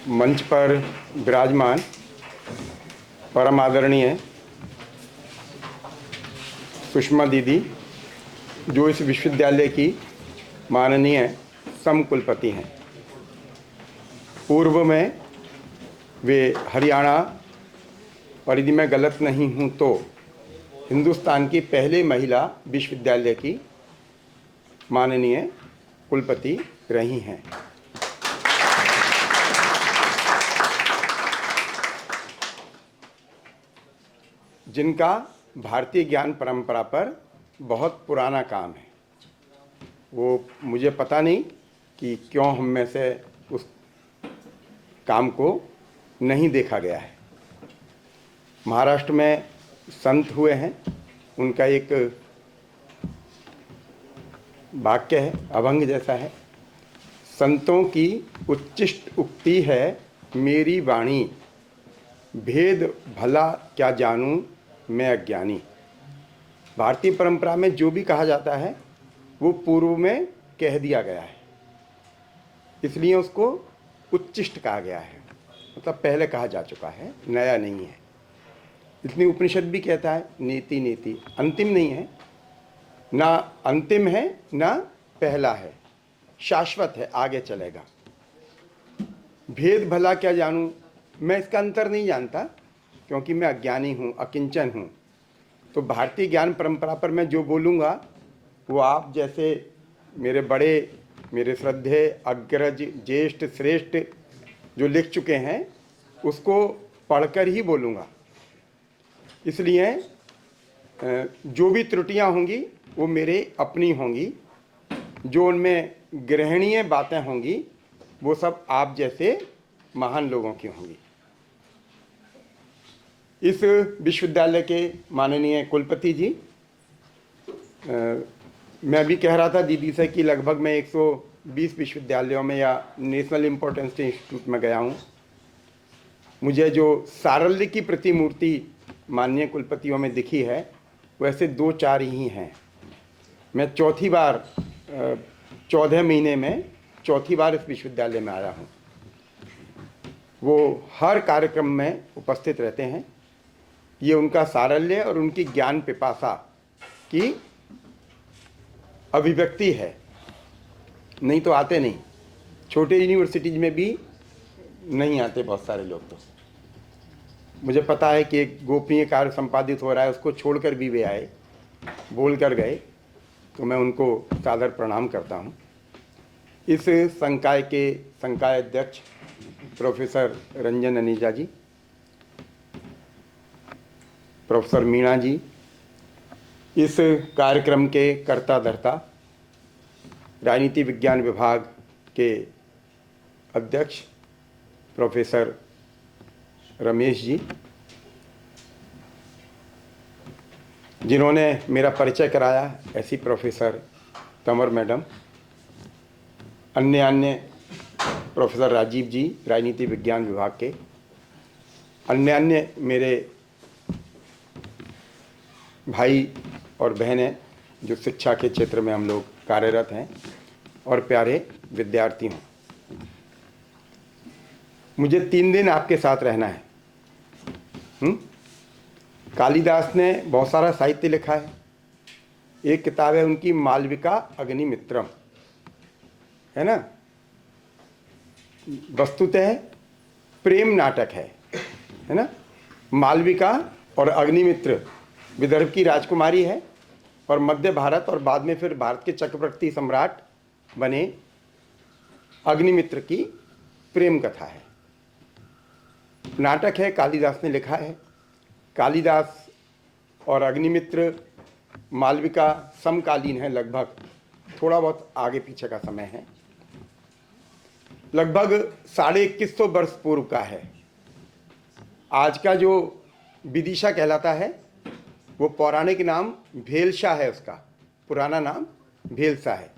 मंच पर विराजमान परम आदरणीय सुषमा दीदी, जो इस विश्वविद्यालय की माननीय समकुलपति हैं। पूर्व में वे हरियाणा, और यदि मैं गलत नहीं हूँ तो हिंदुस्तान की पहले महिला विश्वविद्यालय की माननीय कुलपति रही हैं। जिनका भारतीय ज्ञान परंपरा पर बहुत पुराना काम है। वो मुझे पता नहीं कि क्यों हम में से उस काम को नहीं देखा गया है। महाराष्ट्र में संत हुए हैं, उनका एक वाक्य है, अभंग जैसा है। संतों की उच्चिष्ट उक्ति है मेरी वाणी, भेद भला क्या जानूं मैं अज्ञानी। भारतीय परंपरा में जो भी कहा जाता है वो पूर्व में कह दिया गया है, इसलिए उसको उच्चिष्ट कहा गया है, मतलब पहले कहा जा चुका है, नया नहीं है। इसलिए उपनिषद भी कहता है नीति नीति, अंतिम नहीं है, ना अंतिम है ना पहला है, शाश्वत है, आगे चलेगा। भेद भला क्या जानूं, मैं इसका अंतर नहीं जानता क्योंकि मैं अज्ञानी हूँ, अकिंचन हूँ। तो भारतीय ज्ञान परंपरा पर मैं जो बोलूँगा वो आप जैसे मेरे बड़े, मेरे श्रद्धेय अग्रज, ज्येष्ठ, श्रेष्ठ जो लिख चुके हैं उसको पढ़कर ही बोलूँगा। इसलिए जो भी त्रुटियां होंगी वो मेरे अपनी होंगी, जो उनमें ग्रहणीय बातें होंगी वो सब आप जैसे महान लोगों की होंगी। इस विश्वविद्यालय के माननीय कुलपति जी, मैं भी कह रहा था दीदी से कि लगभग मैं 120 विश्वविद्यालयों में या नेशनल इम्पोर्टेंस इंस्टीट्यूट में गया हूँ। मुझे जो सारल्य की प्रतिमूर्ति माननीय कुलपतियों में दिखी है वैसे 2-4 ही हैं। मैं चौथी बार 14 महीने में चौथी बार इस विश्वविद्यालय में आया हूँ। वो हर कार्यक्रम में उपस्थित रहते हैं। ये उनका सारल्य और उनकी ज्ञान पिपासा की अभिव्यक्ति है, नहीं तो आते नहीं। छोटे यूनिवर्सिटीज में भी नहीं आते बहुत सारे लोग। तो मुझे पता है कि एक गोपनीय कार्य संपादित हो रहा है, उसको छोड़कर भी वे आए, बोल कर गए, तो मैं उनको सादर प्रणाम करता हूँ। इस संकाय के संकाय अध्यक्ष प्रोफेसर रंजन अनीजा जी, प्रोफेसर मीणा जी, इस कार्यक्रम के कर्ता धर्ता, राजनीति विज्ञान विभाग के अध्यक्ष प्रोफेसर रमेश जी, जिन्होंने मेरा परिचय कराया, ऐसी प्रोफेसर तंवर मैडम, अन्य प्रोफेसर राजीव जी राजनीति विज्ञान विभाग के, अन्य मेरे भाई और बहनें जो शिक्षा के क्षेत्र में हम लोग कार्यरत हैं, और प्यारे विद्यार्थी हों। मुझे 3 दिन आपके साथ रहना है। कालिदास ने बहुत सारा साहित्य लिखा है। एक किताब है उनकी मालविका अग्निमित्रम, है ना, वस्तुतः प्रेम नाटक है ना। मालविका और अग्निमित्र विदर्भ की राजकुमारी है और मध्य भारत और बाद में फिर भारत के चक्रवर्ती सम्राट बने अग्निमित्र की प्रेम कथा है। नाटक है, कालिदास ने लिखा है। कालिदास और अग्निमित्र, मालविका समकालीन है, लगभग थोड़ा बहुत आगे पीछे का समय है, लगभग 2150 वर्ष पूर्व का है। आज का जो विदिशा कहलाता है वो पौराणिक नाम भेलशा है, उसका पुराना नाम भेलसा है।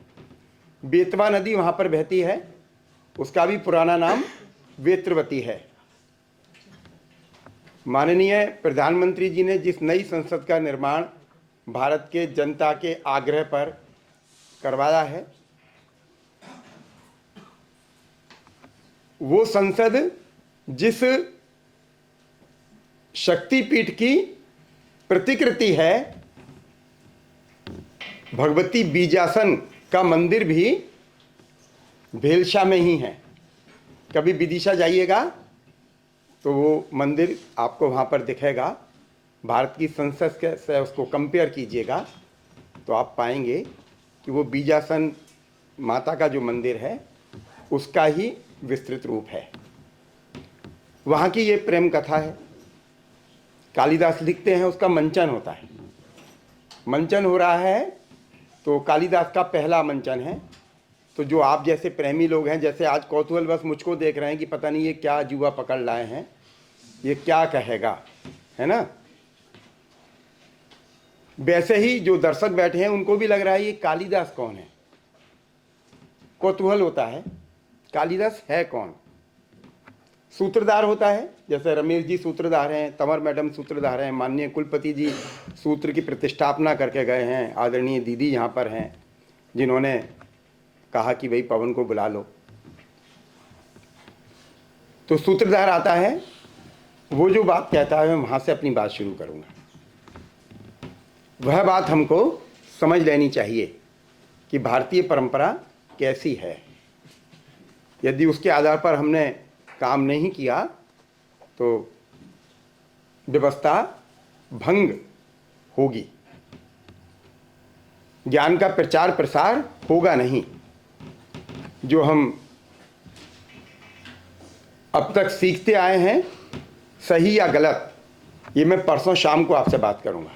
बेतवा नदी वहाँ पर बहती है, उसका भी पुराना नाम वेत्रवती है। माननीय प्रधानमंत्री जी ने जिस नई संसद का निर्माण भारत के जनता के आग्रह पर करवाया है, वो संसद जिस शक्तिपीठ की प्रतिकृति है, भगवती बीजासन का मंदिर भी भेलशा में ही है। कभी विदिशा जाइएगा तो वो मंदिर आपको वहाँ पर दिखेगा। भारत की संसद के से उसको कंपेयर कीजिएगा तो आप पाएंगे कि वो बीजासन माता का जो मंदिर है उसका ही विस्तृत रूप है। वहाँ की ये प्रेम कथा है। कालिदास लिखते हैं, उसका मंचन होता है। मंचन हो रहा है तो कालिदास का पहला मंचन है। तो जो आप जैसे प्रेमी लोग हैं, जैसे आज कौतूहलवश मुझको देख रहे हैं कि पता नहीं ये क्या जुआ पकड़ लाए हैं, ये क्या कहेगा, है ना, वैसे ही जो दर्शक बैठे हैं उनको भी लग रहा है ये कालिदास कौन है। कौतूहल होता है, कालिदास है कौन। सूत्रधार होता है, जैसे रमेश जी सूत्रधार हैं, तंवर मैडम सूत्रधार हैं, माननीय कुलपति जी सूत्र की प्रतिष्ठापना करके गए हैं, आदरणीय दीदी यहाँ पर हैं जिन्होंने कहा कि भाई पवन को बुला लो। तो सूत्रधार आता है, वो जो बात कहता है मैं वहाँ से अपनी बात शुरू करूँगा। वह बात हमको समझ लेनी चाहिए कि भारतीय परंपरा कैसी है। यदि उसके आधार पर हमने काम नहीं किया तो व्यवस्था भंग होगी, ज्ञान का प्रचार प्रसार होगा नहीं। जो हम अब तक सीखते आए हैं, सही या गलत, ये मैं परसों शाम को आपसे बात करूंगा।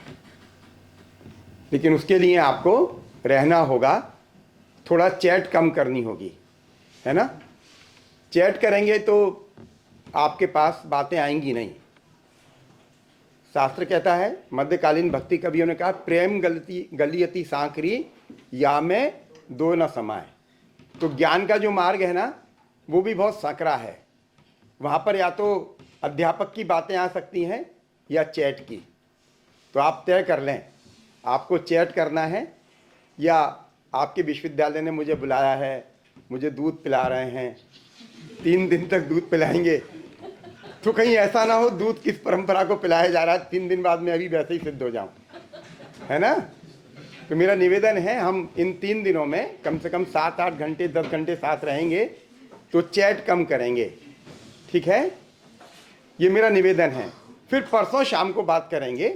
लेकिन उसके लिए आपको रहना होगा, थोड़ा चैट कम करनी होगी, है ना। चैट करेंगे तो आपके पास बातें आएंगी नहीं। शास्त्र कहता है, मध्यकालीन भक्ति कवियों ने कहा, प्रेम गलियति सांकरी या में दो न समाए। तो ज्ञान का जो मार्ग है ना वो भी बहुत संकरा है। वहाँ पर या तो अध्यापक की बातें आ सकती हैं या चैट की। तो आप तय कर लें, आपको चैट करना है या आपके विश्वविद्यालय ने मुझे बुलाया है, मुझे दूध पिला रहे हैं, 3 दिन तक दूध पिलाएंगे, तो कहीं ऐसा ना हो दूध किस परंपरा को पिलाया जा रहा है, 3 दिन बाद में अभी वैसे ही सिद्ध हो जाऊं, है ना। तो मेरा निवेदन है, हम इन 3 दिनों में कम से कम 7-8 घंटे 10 घंटे साथ रहेंगे तो चैट कम करेंगे, ठीक है। ये मेरा निवेदन है। फिर परसों शाम को बात करेंगे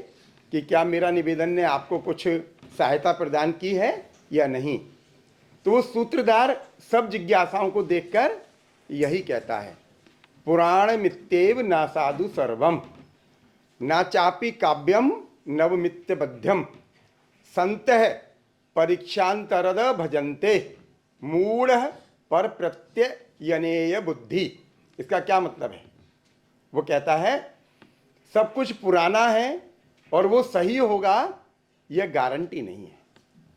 कि क्या मेरा निवेदन ने आपको कुछ सहायता प्रदान की है या नहीं। तो वो सूत्रधार सब जिज्ञासाओं को देखकर यही कहता है, पुराण मित्येव ना साधु सर्वम ना चापि काव्यम नवमित्यबध्यम संतः परीक्षांतरद भजन्ते मूढ़ पर प्रत्ययनेय बुद्धि। इसका क्या मतलब है? वो कहता है सब कुछ पुराना है और वो सही होगा, यह गारंटी नहीं है।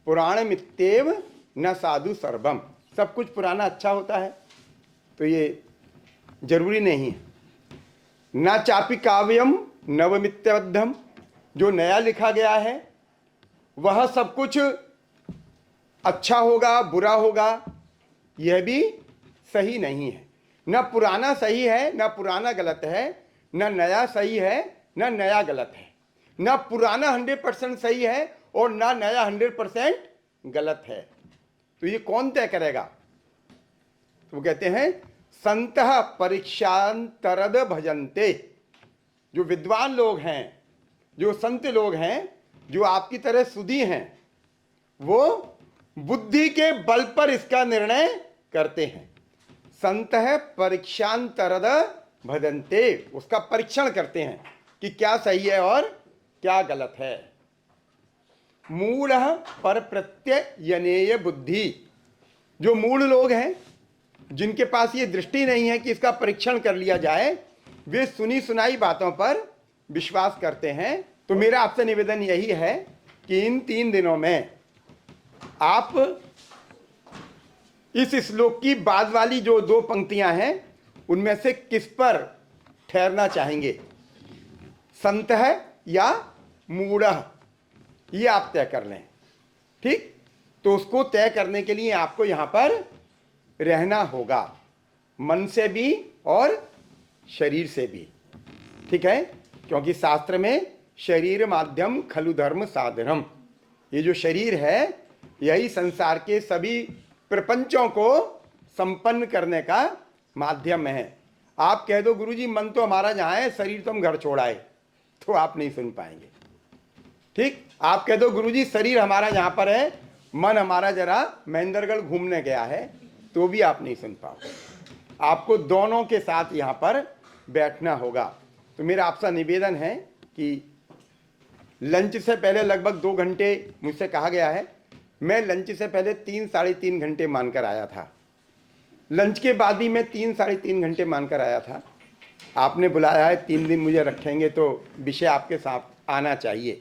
पुराण मित्येव न साधु सर्वम, सब कुछ पुराना अच्छा होता है तो ये जरूरी नहीं है। न चापि काव्यम नवमित्यबद्धम, जो नया लिखा गया है वह सब कुछ अच्छा होगा बुरा होगा, यह भी सही नहीं है। न पुराना सही है न पुराना गलत है, न नया सही है न नया गलत है, न पुराना 100% सही है और न नया 100% गलत है। तो ये कौन तय करेगा? तो वो कहते हैं संतः परीक्षांतरद भजन्ते। जो विद्वान लोग हैं, जो संत लोग हैं, जो आपकी तरह सुधी हैं, वो बुद्धि के बल पर इसका निर्णय करते हैं। संतः परीक्षांतरद भजन्ते, उसका परीक्षण करते हैं कि क्या सही है और क्या गलत है। मूढ़ पर प्रत्ययनेय बुद्धि, जो मूढ़ लोग हैं जिनके पास ये दृष्टि नहीं है कि इसका परीक्षण कर लिया जाए, वे सुनी सुनाई बातों पर विश्वास करते हैं। तो मेरा आपसे निवेदन यही है कि इन 3 दिनों में आप इस श्लोक की बाद वाली जो 2 पंक्तियां हैं उनमें से किस पर ठहरना चाहेंगे, संतः या मूढ़ः, ये आप तय कर लें, ठीक। तो उसको तय करने के लिए आपको यहां पर रहना होगा। मन से भी और शरीर से भी, ठीक है। क्योंकि शास्त्र में शरीर माध्यम खलु धर्म साधनम, ये जो शरीर है यही संसार के सभी प्रपंचों को संपन्न करने का माध्यम है। आप कह दो गुरुजी मन तो हमारा जहाँ है, शरीर तो हम घर छोड़ाए, तो आप नहीं सुन पाएंगे, ठीक। आप कह दो गुरुजी शरीर हमारा यहाँ पर है, मन हमारा जरा महेंद्रगढ़ घूमने गया है, तो भी आप नहीं सुन पाओगे। आपको दोनों के साथ यहाँ पर बैठना होगा। तो मेरा आपसे निवेदन है कि लंच से पहले लगभग 2 घंटे मुझसे कहा गया है, मैं लंच से पहले 3 साढ़े 3 घंटे मानकर आया था, लंच के बाद भी मैं 3 साढ़े 3 घंटे मानकर आया था। आपने बुलाया है, 3 दिन मुझे रखेंगे तो विषय आपके साथ आना चाहिए,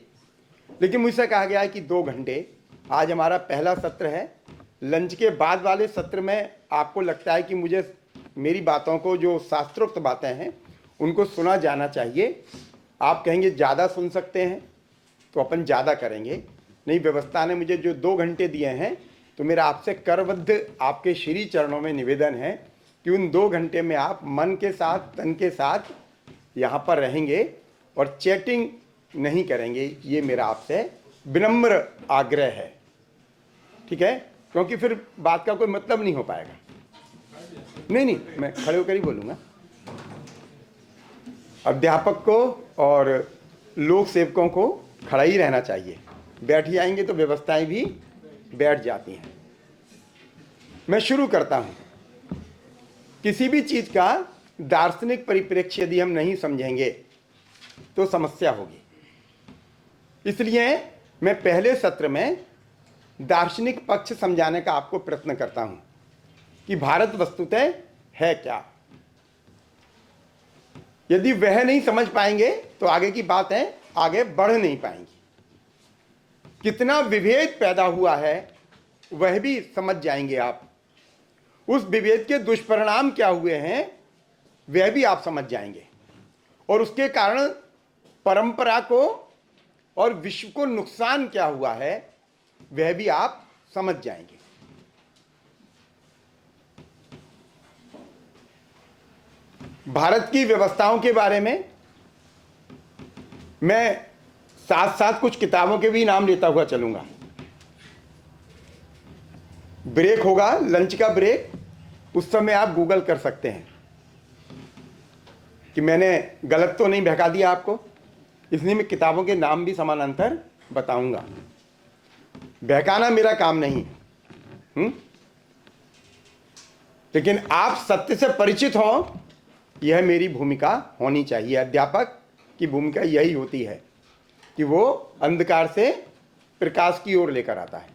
लेकिन मुझसे कहा गया है कि 2 घंटे। आज हमारा पहला सत्र है। लंच के बाद वाले सत्र में आपको लगता है कि मुझे मेरी बातों को, जो शास्त्रोक्त बातें हैं, उनको सुना जाना चाहिए। आप कहेंगे ज़्यादा सुन सकते हैं तो अपन ज़्यादा करेंगे, नहीं व्यवस्था ने मुझे जो 2 घंटे दिए हैं, तो मेरा आपसे करबद्ध आपके श्री चरणों में निवेदन है कि उन 2 घंटे में आप मन के साथ, तन के साथ यहाँ पर रहेंगे और चैटिंग नहीं करेंगे। ये मेरा आपसे विनम्र आग्रह है, ठीक है। क्योंकि फिर बात का कोई मतलब नहीं हो पाएगा। नहीं, मैं खड़े होकर ही बोलूँगा। अध्यापक को और लोक सेवकों को खड़ा ही रहना चाहिए, बैठ जाएंगे तो व्यवस्थाएं भी बैठ जाती हैं। मैं शुरू करता हूँ। किसी भी चीज़ का दार्शनिक परिप्रेक्ष्य यदि हम नहीं समझेंगे तो समस्या होगी। इसलिए मैं पहले सत्र में दार्शनिक पक्ष समझाने का आपको प्रयत्न करता हूँ कि भारत वस्तुतः है क्या। यदि वह नहीं समझ पाएंगे तो आगे की बात है, आगे बढ़ नहीं पाएंगी। कितना विभेद पैदा हुआ है वह भी समझ जाएंगे आप। उस विभेद के दुष्परिणाम क्या हुए हैं वह भी आप समझ जाएंगे, और उसके कारण परंपरा को और विश्व को नुकसान क्या हुआ है वह भी आप समझ जाएंगे। भारत की व्यवस्थाओं के बारे में मैं साथ साथ कुछ किताबों के भी नाम लेता हुआ चलूंगा। ब्रेक होगा, लंच का ब्रेक, उस समय आप गूगल कर सकते हैं कि मैंने गलत तो नहीं बहका दिया आपको। इसलिए मैं किताबों के नाम भी समानांतर बताऊंगा। बहकाना मेरा काम नहीं, लेकिन आप सत्य से परिचित हो, यह मेरी भूमिका होनी चाहिए। अध्यापक की भूमिका यही होती है कि वो अंधकार से प्रकाश की ओर लेकर आता है।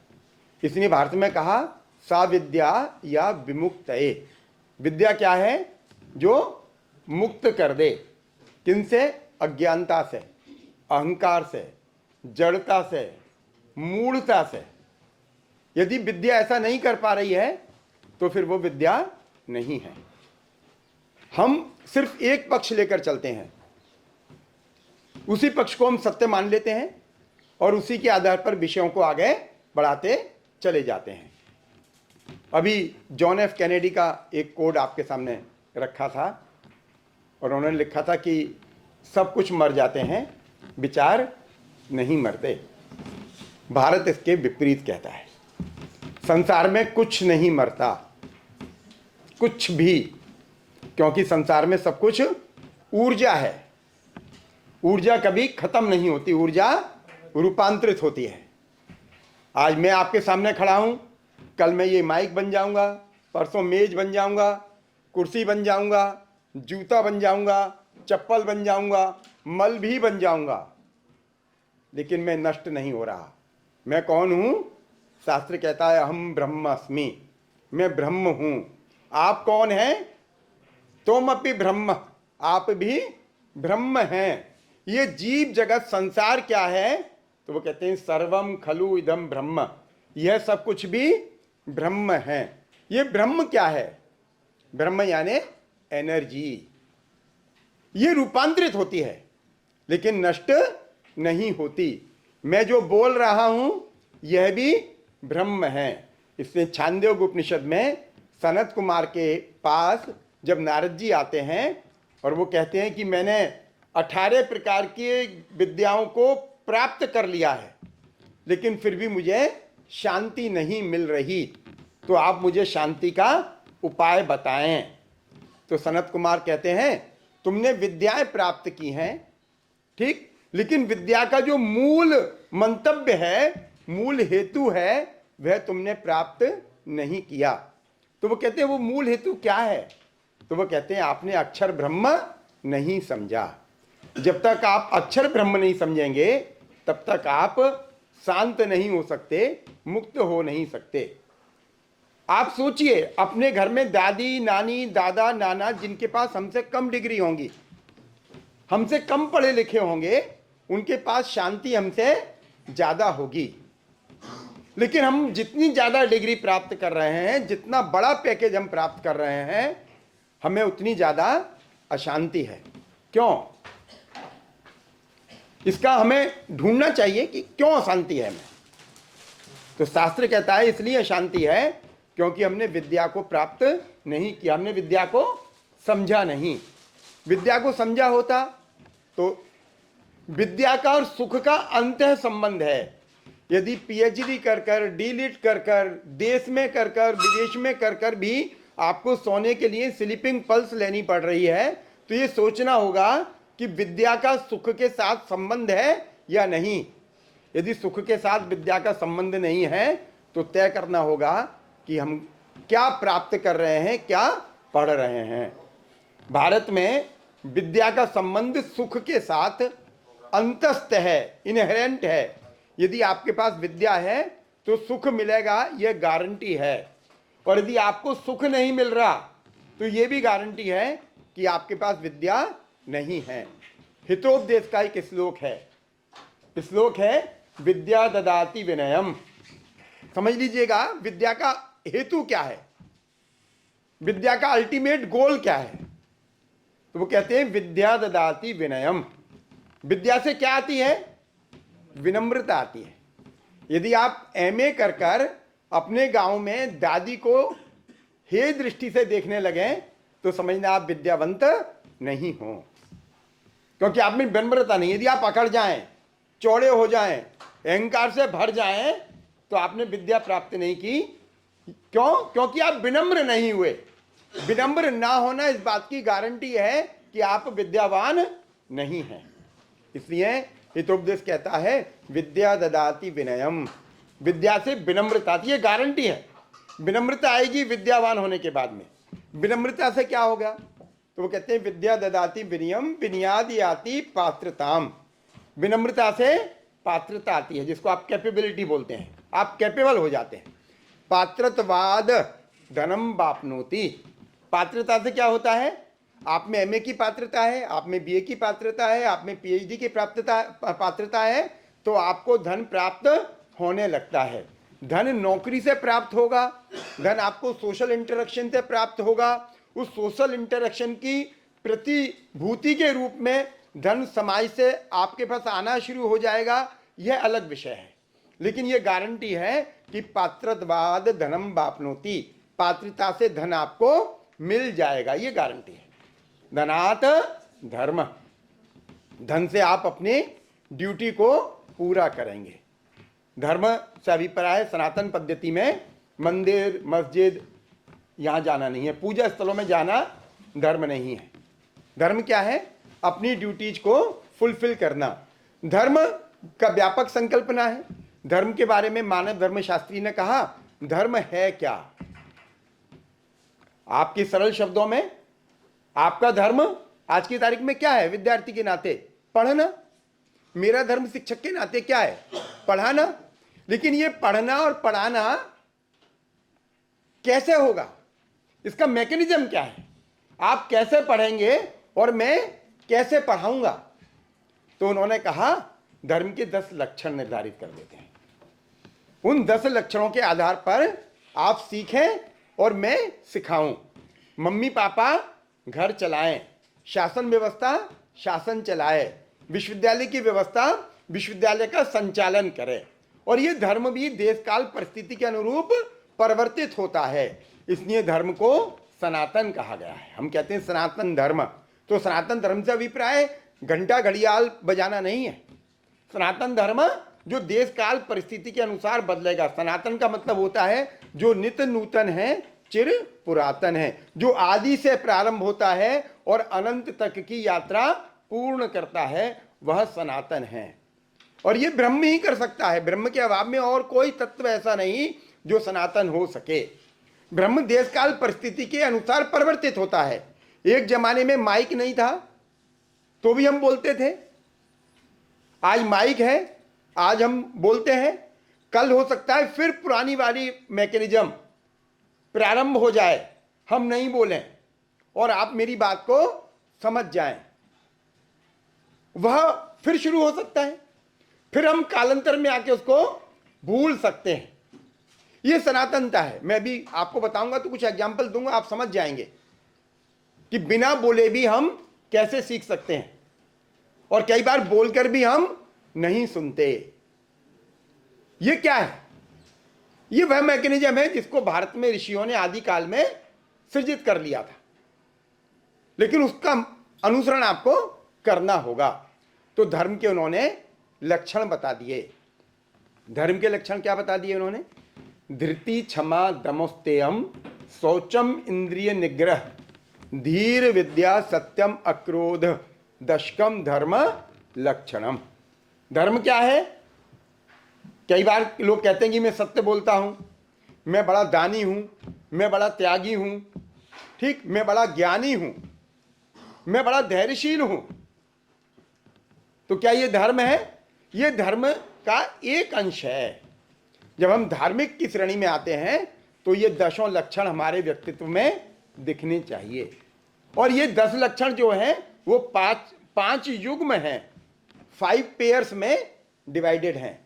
इसलिए भारत में कहा सा विद्या या विमुक्तये। विद्या क्या है? जो मुक्त कर दे। किनसे? अज्ञानता से, अहंकार से, जड़ता से, मूढ़ता से। यदि विद्या ऐसा नहीं कर पा रही है तो फिर वो विद्या नहीं है। हम सिर्फ एक पक्ष लेकर चलते हैं, उसी पक्ष को हम सत्य मान लेते हैं और उसी के आधार पर विषयों को आगे बढ़ाते चले जाते हैं। अभी जॉन एफ कैनेडी का एक कोड आपके सामने रखा था और उन्होंने लिखा था कि सब कुछ मर जाते हैं, विचार नहीं मरते। भारत इसके विपरीत कहता है। संसार में कुछ नहीं मरता, कुछ भी, क्योंकि संसार में सब कुछ ऊर्जा है। ऊर्जा कभी खत्म नहीं होती, ऊर्जा रूपांतरित होती है। आज मैं आपके सामने खड़ा हूं, कल मैं ये माइक बन जाऊंगा, परसों मेज बन जाऊंगा, कुर्सी बन जाऊंगा, जूता बन जाऊंगा, चप्पल बन जाऊंगा, मल भी बन जाऊंगा, लेकिन मैं नष्ट नहीं हो रहा। मैं कौन हूं? शास्त्र कहता है अहम ब्रह्मास्मि, मैं ब्रह्म हूं। आप कौन हैं? तुम अपि ब्रह्म, आप भी ब्रह्म हैं। ये जीव जगत संसार क्या है? तो वो कहते हैं सर्वम खलु इदम ब्रह्म, यह सब कुछ भी ब्रह्म है। ये ब्रह्म क्या है? ब्रह्म यानी एनर्जी। ये रूपांतरित होती है लेकिन नष्ट नहीं होती। मैं जो बोल रहा हूं यह भी ब्रह्म है। इसलिए छांदोग्य उपनिषद में सनत कुमार के पास जब नारद जी आते हैं और वो कहते हैं कि मैंने 18 प्रकार की विद्याओं को प्राप्त कर लिया है, लेकिन फिर भी मुझे शांति नहीं मिल रही, तो आप मुझे शांति का उपाय बताएं। तो सनत कुमार कहते हैं, तुमने विद्याएं प्राप्त की हैं, ठीक, लेकिन विद्या का जो मूल मंतव्य है, मूल हेतु है, वह तुमने प्राप्त नहीं किया। तो वो कहते हैं वो मूल हेतु क्या है? तो वो कहते हैं आपने अक्षर ब्रह्म नहीं समझा। जब तक आप अक्षर ब्रह्म नहीं समझेंगे तब तक आप शांत नहीं हो सकते, मुक्त हो नहीं सकते। आप सोचिए, अपने घर में दादी नानी दादा नाना जिनके पास हमसे कम डिग्री होंगी, हमसे कम पढ़े लिखे होंगे, उनके पास शांति हमसे ज्यादा होगी। लेकिन हम जितनी ज्यादा डिग्री प्राप्त कर रहे हैं, जितना बड़ा पैकेज हम प्राप्त कर रहे हैं, हमें उतनी ज्यादा अशांति है। क्यों? इसका हमें ढूंढना चाहिए कि क्यों अशांति है हमें। तो शास्त्र कहता है इसलिए अशांति है क्योंकि हमने विद्या को प्राप्त नहीं किया, हमने विद्या को समझा नहीं। विद्या को समझा होता तो विद्या का और सुख का अंतः संबंध है। यदि पीएचडी कर कर, डीलिट कर कर, देश में कर कर, विदेश में कर कर भी आपको सोने के लिए स्लीपिंग पल्स लेनी पड़ रही है, तो ये सोचना होगा कि विद्या का सुख के साथ संबंध है या नहीं। यदि सुख के साथ विद्या का संबंध नहीं है तो तय करना होगा कि हम क्या प्राप्त कर रहे हैं, क्या पढ़ रहे हैं। भारत में विद्या का संबंध सुख के साथ अंतस्थ है, इनहेरेंट है। यदि आपके पास विद्या है तो सुख मिलेगा, यह गारंटी है। और यदि आपको सुख नहीं मिल रहा तो यह भी गारंटी है कि आपके पास विद्या नहीं है। हितोपदेश का एक श्लोक है, श्लोक है विद्या ददाति विनयम। समझ लीजिएगा विद्या का हेतु क्या है, विद्या का अल्टीमेट गोल क्या है। तो वो कहते हैं विद्या ददाति विनयम। विद्या से क्या आती है? विनम्रता आती है। यदि आप एमए कर कर अपने गांव में दादी को हे दृष्टि से देखने लगे तो समझना आप विद्यावंत नहीं हो, क्योंकि आप में विनम्रता नहीं। यदि आप अकड़ जाएं, चौड़े हो जाएं, अहंकार से भर जाएं तो आपने विद्या प्राप्त नहीं की। क्यों? क्योंकि आप विनम्र नहीं हुए। विनम्र ना होना इस बात की गारंटी है कि आप विद्यावान नहीं हैं। इसलिए हितोपदेश कहता है विद्या ददाति विनयम। विद्या से विनम्रता, ये गारंटी है। विनम्रता आएगी विद्यावान होने के बाद में। विनम्रता से क्या होगा? तो वो कहते हैं विद्या ददाति विनयम विनयाद याति पात्रताम। विनम्रता से पात्रता आती है, जिसको आप कैपेबिलिटी बोलते हैं, आप कैपेबल हो जाते हैं। पात्रत्वाद धनम वाप्नोति। पात्रता से क्या होता है? आप में एमए की पात्रता है, आप में बीए की पात्रता है, आप में पीएचडी की पात्रता है, तो आपको धन प्राप्त होने लगता है। धन नौकरी से प्राप्त होगा, धन आपको सोशल इंटरेक्शन से प्राप्त होगा। उस सोशल इंटरेक्शन की प्रतिभूति के रूप में धन समाज से आपके पास आना शुरू हो जाएगा, यह अलग विषय है। लेकिन यह गारंटी है कि पात्रत्वाद धनम वाप्नोति। पात्रता से धन आपको मिल जाएगा, यह गारंटी है। धनात धर्म। धन से आप अपनी ड्यूटी को पूरा करेंगे। धर्म से अभिप्राय सनातन पद्धति में मंदिर मस्जिद यहां जाना नहीं है, पूजा स्थलों में जाना धर्म नहीं है। धर्म क्या है? अपनी ड्यूटीज को फुलफिल करना। धर्म का व्यापक संकल्पना है। धर्म के बारे में मानव धर्मशास्त्री ने कहा धर्म है क्या? आपके सरल शब्दों में आपका धर्म आज की तारीख में क्या है? विद्यार्थी के नाते पढ़ना। मेरा धर्म शिक्षक के नाते क्या है? पढ़ाना। लेकिन ये पढ़ना और पढ़ाना कैसे होगा? इसका मैकेनिज्म क्या है? आप कैसे पढ़ेंगे और मैं कैसे पढ़ाऊंगा? तो उन्होंने कहा धर्म के 10 लक्षण निर्धारित कर देते हैं। उन 10 लक्षणों के आधार पर आप सीखें और मैं सिखाऊं। मम्मी पापा घर चलाएं, शासन व्यवस्था शासन चलाए, विश्वविद्यालय की व्यवस्था विश्वविद्यालय का संचालन करे। और ये धर्म भी देश काल परिस्थिति के अनुरूप परिवर्तित होता है। इसलिए धर्म को सनातन कहा गया है। हम कहते हैं सनातन धर्म, तो सनातन धर्म से अभिप्राय घंटा घड़ियाल बजाना नहीं है। सनातन धर्म जो देश काल परिस्थिति के अनुसार बदलेगा। सनातन का मतलब होता है जो नित्य नूतन है, चिर पुरातन है, जो आदि से प्रारंभ होता है और अनंत तक की यात्रा पूर्ण करता है, वह सनातन है। और ये ब्रह्म ही कर सकता है। ब्रह्म के अभाव में और कोई तत्व ऐसा नहीं जो सनातन हो सके। ब्रह्म देश काल परिस्थिति के अनुसार परिवर्तित होता है। एक जमाने में माइक नहीं था तो भी हम बोलते थे, आज माइक है, आज हम बोलते हैं। कल हो सकता है फिर पुरानी वाली मैकेनिज्म प्रारंभ हो जाए, हम नहीं बोलें और आप मेरी बात को समझ जाएं, वह फिर शुरू हो सकता है, फिर हम कालांतर में आके उसको भूल सकते हैं। यह सनातनता है। मैं भी आपको बताऊंगा तो कुछ एग्जाम्पल दूंगा, आप समझ जाएंगे कि बिना बोले भी हम कैसे सीख सकते हैं और कई बार बोलकर भी हम नहीं सुनते। ये क्या है? ये वह मैकेनिज्म है जिसको भारत में ऋषियों ने आदि काल में सृजित कर लिया था, लेकिन उसका अनुसरण आपको करना होगा। तो धर्म के उन्होंने लक्षण बता दिए। धर्म के लक्षण क्या बता दिए उन्होंने? धृति, क्षमा, दमोस्तेयम, शौचम, इंद्रिय निग्रह, धीर, विद्या, सत्यम, अक्रोध, दशकम धर्म लक्षणम। धर्म क्या है? कई बार लोग कहते हैं कि मैं सत्य बोलता हूं, मैं बड़ा दानी हूं, मैं बड़ा त्यागी हूं, ठीक, मैं बड़ा ज्ञानी हूं, मैं बड़ा धैर्यशील हूं। तो क्या ये धर्म है? ये धर्म का एक अंश है। जब हम धार्मिक की श्रेणी में आते हैं तो ये 10 लक्षण हमारे व्यक्तित्व में दिखने चाहिए। और ये 10 लक्षण जो हैं वो पांच युग्म हैं, 5 पेयर्स में डिवाइडेड हैं।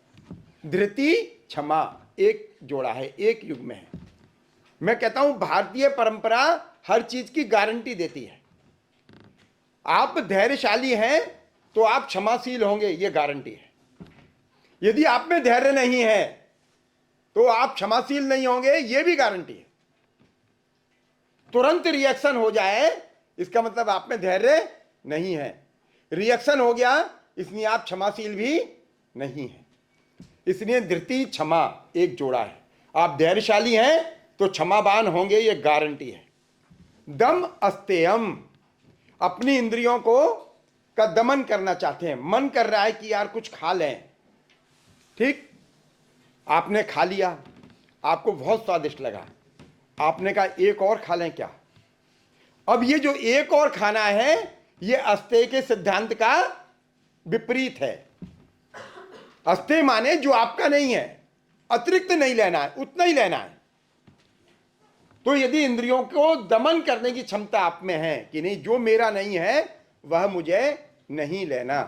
धृति, क्षमा एक जोड़ा है, एक युग्म है। मैं कहता हूं भारतीय परंपरा हर चीज की गारंटी देती है। आप धैर्यशाली हैं तो आप क्षमाशील होंगे, ये गारंटी है। यदि आप में धैर्य नहीं है तो आप क्षमाशील नहीं होंगे, ये भी गारंटी है। तुरंत रिएक्शन हो जाए इसका मतलब आप में धैर्य नहीं है। रिएक्शन हो गया इसलिए आप क्षमाशील भी नहीं हैं। इसलिए धृति, क्षमा एक जोड़ा है। आप धैर्यशाली हैं तो क्षमावान होंगे, ये गारंटी है। दम, अस्तेयम, अपनी इंद्रियों को का दमन करना चाहते हैं। मन कर रहा है कि यार कुछ खा लें, ठीक, आपने खा लिया, आपको बहुत स्वादिष्ट लगा, आपने कहा एक और खा लें क्या? अब ये जो एक और खाना है ये अस्तेय के सिद्धांत का विपरीत है। अस्तेय माने जो आपका नहीं है, अतिरिक्त नहीं लेना है, उतना ही लेना है। तो यदि इंद्रियों को दमन करने की क्षमता आप में है कि नहीं, जो मेरा नहीं है वह मुझे नहीं लेना।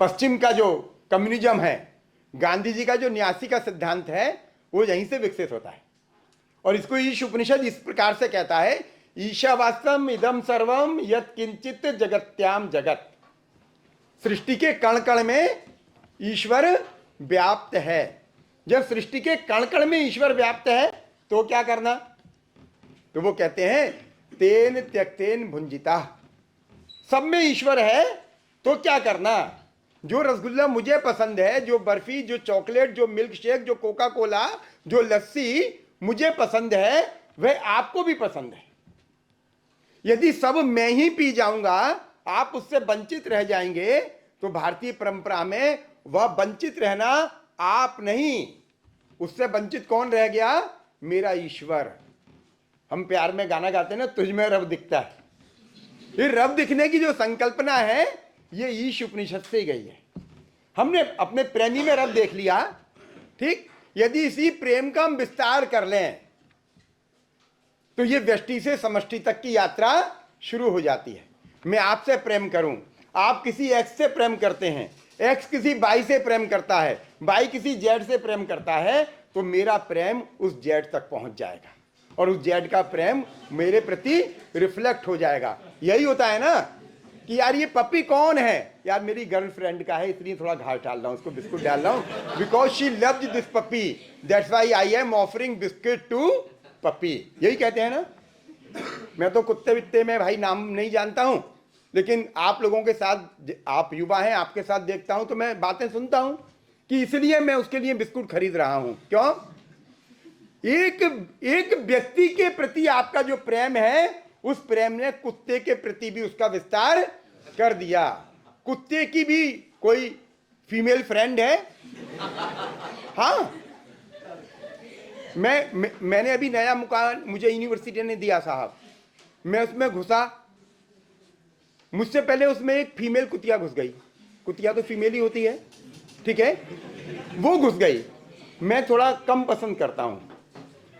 पश्चिम का जो कम्युनिज्म है, गांधी जी का जो न्यासी का सिद्धांत है, वो यहीं से विकसित होता है। और इसको ईश उपनिषद इस प्रकार से कहता है, ईशावास्यम इदम सर्वम यत् किंचित जगत्याम जगत। सृष्टि के कण कण में ईश्वर व्याप्त है। जब सृष्टि के कण कण में ईश्वर व्याप्त है तो क्या करना? तो वो कहते हैं तेन त्यक्तेन भुंजिता। सब में ईश्वर है तो क्या करना? जो रसगुल्ला मुझे पसंद है, जो बर्फी, जो चॉकलेट, जो मिल्क शेक, जो कोका कोला, जो लस्सी मुझे पसंद है, वह आपको भी पसंद है। यदि सब मैं ही पी जाऊंगा, आप उससे वंचित रह जाएंगे। तो भारतीय परंपरा में वह वंचित रहना आप नहीं, उससे वंचित कौन रह गया? मेरा ईश्वर। हम प्यार में गाना गाते हैं ना, तुझ में रब दिखता है। ये रब दिखने की जो संकल्पना है ये ईश उपनिषद से गई है। हमने अपने प्रेमी में रब देख लिया, ठीक। यदि इसी प्रेम का हम विस्तार कर लें तो ये व्यष्टि से समष्टि तक की यात्रा शुरू हो जाती है। मैं आपसे प्रेम करूं, आप किसी एक्स से प्रेम करते हैं, एक्स किसी बाई से प्रेम करता है, बाई किसी जेड से प्रेम करता है, तो मेरा प्रेम उस जेड तक पहुंच जाएगा और उस जेड का प्रेम मेरे प्रति रिफ्लेक्ट हो जाएगा। यही होता है ना कि यार ये पपी कौन है? यार मेरी गर्लफ्रेंड का है, इसलिए थोड़ा घास डाल रहा हूं, उसको बिस्कुट डाल रहा हूं, because she loved this puppy, that's why I am offering biscuit to puppy, यही कहते हैं ना। मैं तो कुत्ते वित्ते में भाई नाम नहीं जानता हूं, लेकिन आप लोगों के साथ, आप युवा हैं, आपके साथ देखता हूं तो मैं बातें सुनता हूं कि इसलिए मैं उसके लिए बिस्कुट खरीद रहा हूं। क्यों? एक एक व्यक्ति के प्रति आपका जो प्रेम है, उस प्रेम ने कुत्ते के प्रति भी उसका विस्तार कर दिया। कुत्ते की भी कोई फीमेल फ्रेंड है? हाँ, मैंने अभी नया मकान मुझे यूनिवर्सिटी ने दिया साहब, मैं उसमें घुसा, मुझसे पहले उसमें एक फीमेल कुतिया घुस गई। कुतिया तो फीमेल ही होती है, ठीक है, वो घुस गई। मैं थोड़ा कम पसंद करता हूं।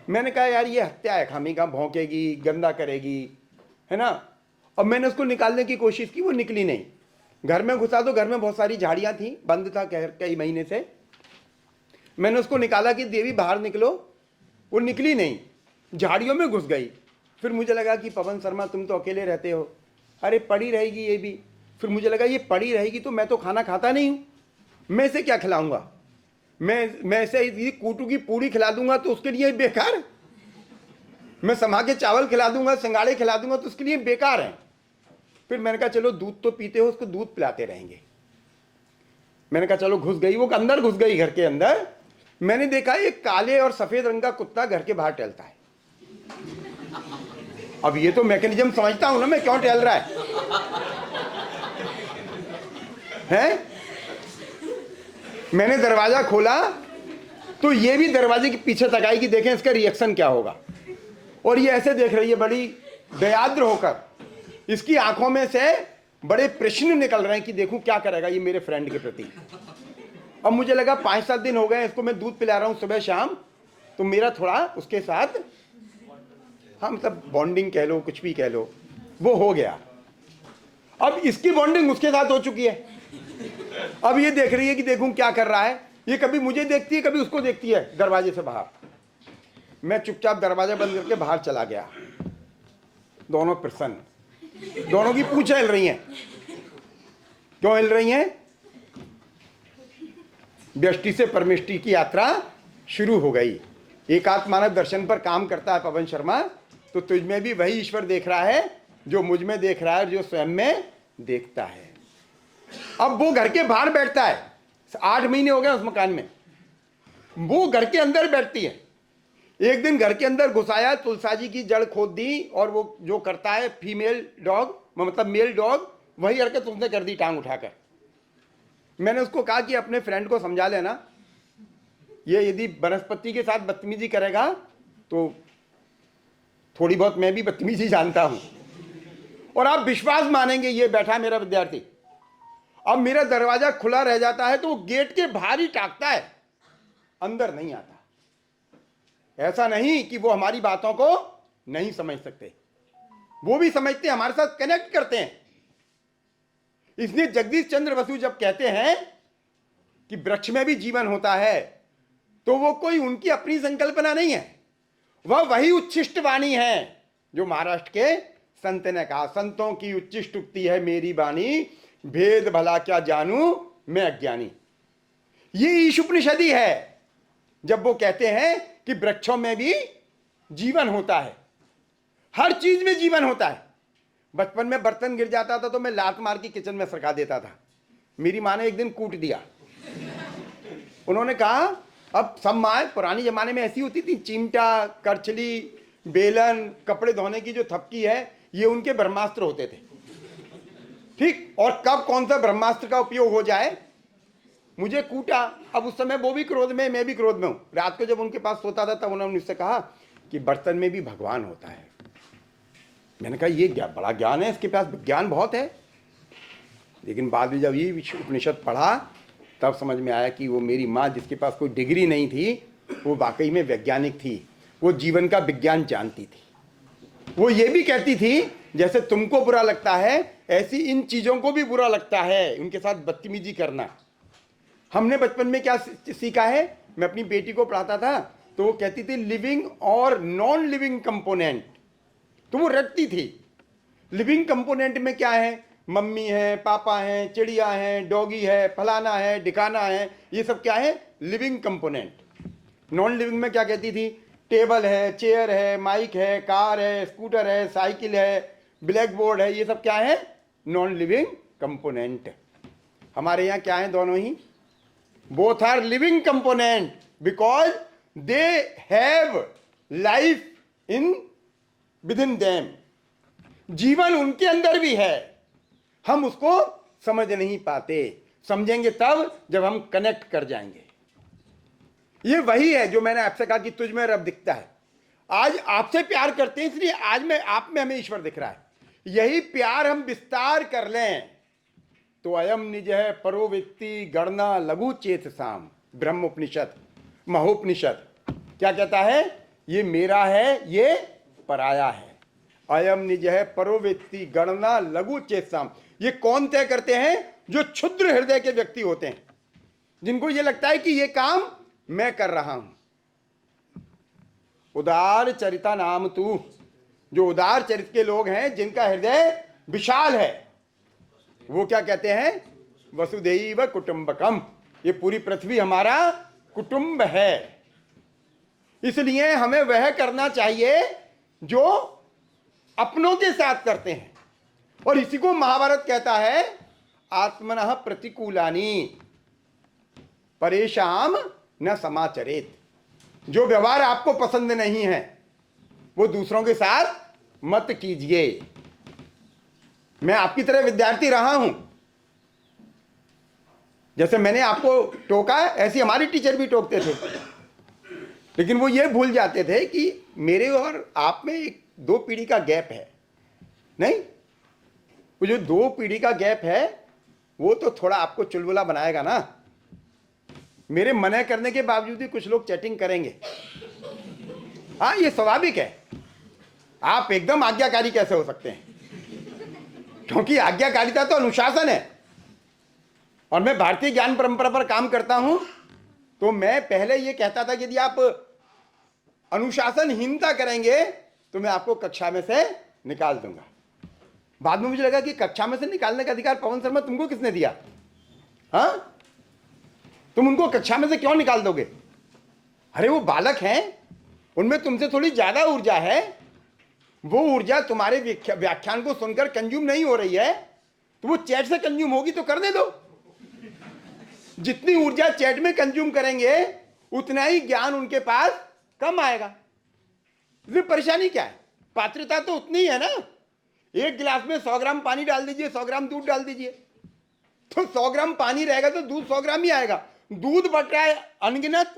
मैंने कहा यार ये हत्या है, खामी का भौंकेगी, गंदा करेगी, है ना। अब मैंने उसको निकालने की कोशिश की, वो निकली नहीं। घर में घुसा तो घर में बहुत सारी झाड़ियां थी, बंद था कई महीने से। मैंने उसको निकाला कि देवी बाहर निकलो, वो निकली नहीं, झाड़ियों में घुस गई। फिर मुझे लगा कि पवन शर्मा तुम तो अकेले रहते हो, अरे पड़ी रहेगी ये भी। फिर मुझे लगा ये पड़ी रहेगी तो मैं तो खाना खाता नहीं हूँ, मैं इसे क्या खिलाऊंगा, मैं इसे कूटू की पूड़ी खिला दूंगा तो उसके लिए बेकार, मैं समा के चावल खिला दूंगा, सिंगाड़े खिला दूंगा तो उसके लिए बेकार है। फिर मैंने कहा चलो दूध तो पीते हो, उसको दूध पिलाते रहेंगे। मैंने कहा चलो, घुस गई, वो अंदर घुस गई घर के अंदर। मैंने देखा एक काले और सफेद रंग का कुत्ता घर के बाहर टहलता है। अब ये तो मैकेनिज्म समझता हूं ना मैं, क्यों टहल रहा है? मैंने दरवाजा खोला तो ये भी दरवाजे के पीछे तक आई कि देखें इसका रिएक्शन क्या होगा। और ये ऐसे देख रही है बड़ी दयाद्र होकर, इसकी आंखों में से बड़े प्रश्न निकल रहे हैं कि देखूं क्या करेगा ये मेरे फ्रेंड के प्रति। अब मुझे लगा 5-7 दिन हो गए इसको मैं दूध पिला रहा हूं सुबह शाम, तो मेरा थोड़ा उसके साथ, हाँ मतलब बॉन्डिंग कह लो, कुछ भी कह लो, वो हो गया। अब इसकी बॉन्डिंग उसके साथ हो चुकी है। अब ये देख रही है कि देखूं क्या कर रहा है। ये कभी मुझे देखती है, कभी उसको देखती है दरवाजे से बाहर। मैं चुपचाप दरवाजा बंद करके बाहर चला गया। दोनों प्रसन्न, दोनों की पूंछें हिल रही हैं। क्यों हिल रही हैं? व्यष्टि से परमेष्टि की यात्रा शुरू हो गई। एकात्म मानव दर्शन पर काम करता है पवन शर्मा, तो तुझ में भी वही ईश्वर देख रहा है जो मुझ में देख रहा है, जो स्वयं में देखता है। अब वो घर के बाहर बैठता है, 8 महीने हो गए उस मकान में, वो घर के अंदर बैठती है। एक दिन घर के अंदर घुसाया, तुलसा जी की जड़ खोद दी, और वो जो करता है फीमेल डॉग, मतलब मेल डॉग, वही हरकत उसने कर दी टांग उठाकर। मैंने उसको कहा कि अपने फ्रेंड को समझा लेना, ये यदि वनस्पति के साथ बदतमीजी करेगा तो थोड़ी बहुत मैं भी बदतमीजी जानता हूं। और आप विश्वास मानेंगे, ये बैठा मेरा विद्यार्थी, अब मेरा दरवाजा खुला रह जाता है तो वो गेट के बाहर ही टाकता है, अंदर नहीं आता। ऐसा नहीं कि वो हमारी बातों को नहीं समझ सकते, वो भी समझते हैं, हमारे साथ कनेक्ट करते हैं। इसलिए जगदीश चंद्र बसु जब कहते हैं कि वृक्ष में भी जीवन होता है, तो वो कोई उनकी अपनी संकल्पना नहीं है, वह वही उच्छिष्ट वाणी है जो महाराष्ट्र के संत ने कहा। संतों की उच्छिष्ट उक्ति है मेरी वाणी, भेद भला क्या जानूं मैं अज्ञानी। ये ईशुपनिषदी है, जब वो कहते हैं कि वृक्षों में भी जीवन होता है, हर चीज में जीवन होता है। बचपन में बर्तन गिर जाता था तो मैं लात मार के किचन में सरका देता था। मेरी माँ ने एक दिन कूट दिया। उन्होंने कहा, अब सब माँ पुरानी जमाने में ऐसी होती थी, चिमटा, करछली, बेलन, कपड़े धोने की जो थपकी है, ये उनके ब्रह्मास्त्र होते थे। ठीक, और कब कौन सा ब्रह्मास्त्र का उपयोग हो जाए, मुझे कूटा। अब उस समय वो भी क्रोध में, मैं भी क्रोध में हूं। रात को जब उनके पास सोता था तब उन्होंने मुझसे कहा कि बर्तन में भी भगवान होता है। मैंने कहा ये बड़ा ज्ञान है, इसके पास ज्ञान बहुत है। लेकिन बाद में जब ये उपनिषद पढ़ा तब समझ में आया कि वो मेरी माँ, जिसके पास कोई डिग्री नहीं थी, वो वाकई में वैज्ञानिक थी, वो जीवन का विज्ञान जानती थी। वो ये भी कहती थी जैसे तुमको बुरा लगता है, ऐसी इन चीज़ों को भी बुरा लगता है, उनके साथ बदतमीजी करना। हमने बचपन में क्या सीखा है, मैं अपनी बेटी को पढ़ाता था तो वो कहती थी लिविंग और नॉन लिविंग कंपोनेंट, तो वो रटती थी। लिविंग कंपोनेंट में क्या है, मम्मी है, पापा हैं, चिड़िया है, डॉगी है, फलाना है, ढिकाना है, ये सब क्या है, लिविंग कंपोनेंट। नॉन लिविंग में क्या कहती थी, टेबल है, चेयर है, माइक है, कार है, स्कूटर है, साइकिल है, ब्लैक बोर्ड है, ये सब क्या है? Non living component. हमारे यहाँ क्या है? दोनों ही both are living component because they have life in with in them. जीवन उनके अंदर भी है, हम उसको समझ नहीं पाते। समझेंगे तब जब हम कनेक्ट कर जाएंगे। ये वही है जो मैंने आपसे कहा कि तुझ में रब दिखता है। आज आपसे प्यार करते हैं इसलिए आज में आप में हमें ईश्वर दिख रहा है। यही प्यार हम विस्तार कर लें तो अयम निज है परो व्यक्ति गणना लघु चेत साम। ब्रह्मोपनिषद, महोपनिषद क्या कहता है? ये मेरा है, ये पराया है। अयम निज है परो व्यक्ति गणना लघु चेत साम। ये कौन तय करते हैं? जो क्षुद्र हृदय के व्यक्ति होते हैं, जिनको ये लगता है कि ये काम मैं कर रहा हूं। उदार चरिता नाम तू। जो उदार चरित के लोग हैं, जिनका हृदय विशाल है, वो क्या कहते हैं? वसुदैव कुटुंबकम। ये पूरी पृथ्वी हमारा कुटुंब है। इसलिए हमें वह करना चाहिए जो अपनों के साथ करते हैं। और इसी को महाभारत कहता है आत्मनः प्रतिकूलानि परेशान न समाचरेत। जो व्यवहार आपको पसंद नहीं है वो दूसरों के साथ मत कीजिए। मैं आपकी तरह विद्यार्थी रहा हूं। जैसे मैंने आपको टोका ऐसे हमारे टीचर भी टोकते थे, लेकिन वो ये भूल जाते थे कि मेरे और आप में एक 2 पीढ़ी का गैप है। नहीं, वो जो 2 पीढ़ी का गैप है वो तो थोड़ा आपको चुलबुला बनाएगा ना। मेरे मना करने के बावजूद भी कुछ लोग चैटिंग करेंगे। हाँ, ये स्वाभाविक है। आप एकदम आज्ञाकारी कैसे हो सकते हैं? क्योंकि आज्ञाकारिता तो अनुशासन है। और मैं भारतीय ज्ञान परंपरा पर काम करता हूं, तो मैं पहले ये कहता था कि यदि आप अनुशासनहीनता करेंगे तो मैं आपको कक्षा में से निकाल दूंगा। बाद में मुझे लगा कि कक्षा में से निकालने का अधिकार पवन शर्मा तुमको किसने दिया? हाँ, तुम उनको कक्षा में से क्यों निकाल दोगे? अरे वो बालक हैं, उनमें तुमसे थोड़ी ज्यादा ऊर्जा है। वो ऊर्जा तुम्हारे व्याख्यान को सुनकर कंज्यूम नहीं हो रही है, तो वो चैट से कंज्यूम होगी तो करने दो। जितनी ऊर्जा चैट में कंज्यूम करेंगे उतना ही ज्ञान उनके पास कम आएगा। इसमें परेशानी क्या है? पात्रता तो उतनी ही है ना। एक गिलास में 100 ग्राम पानी डाल दीजिए, 100 ग्राम दूध डाल दीजिए, तो 100 ग्राम पानी रहेगा तो दूध 100 ग्राम ही आएगा। दूध बट रहा है अनगिनत,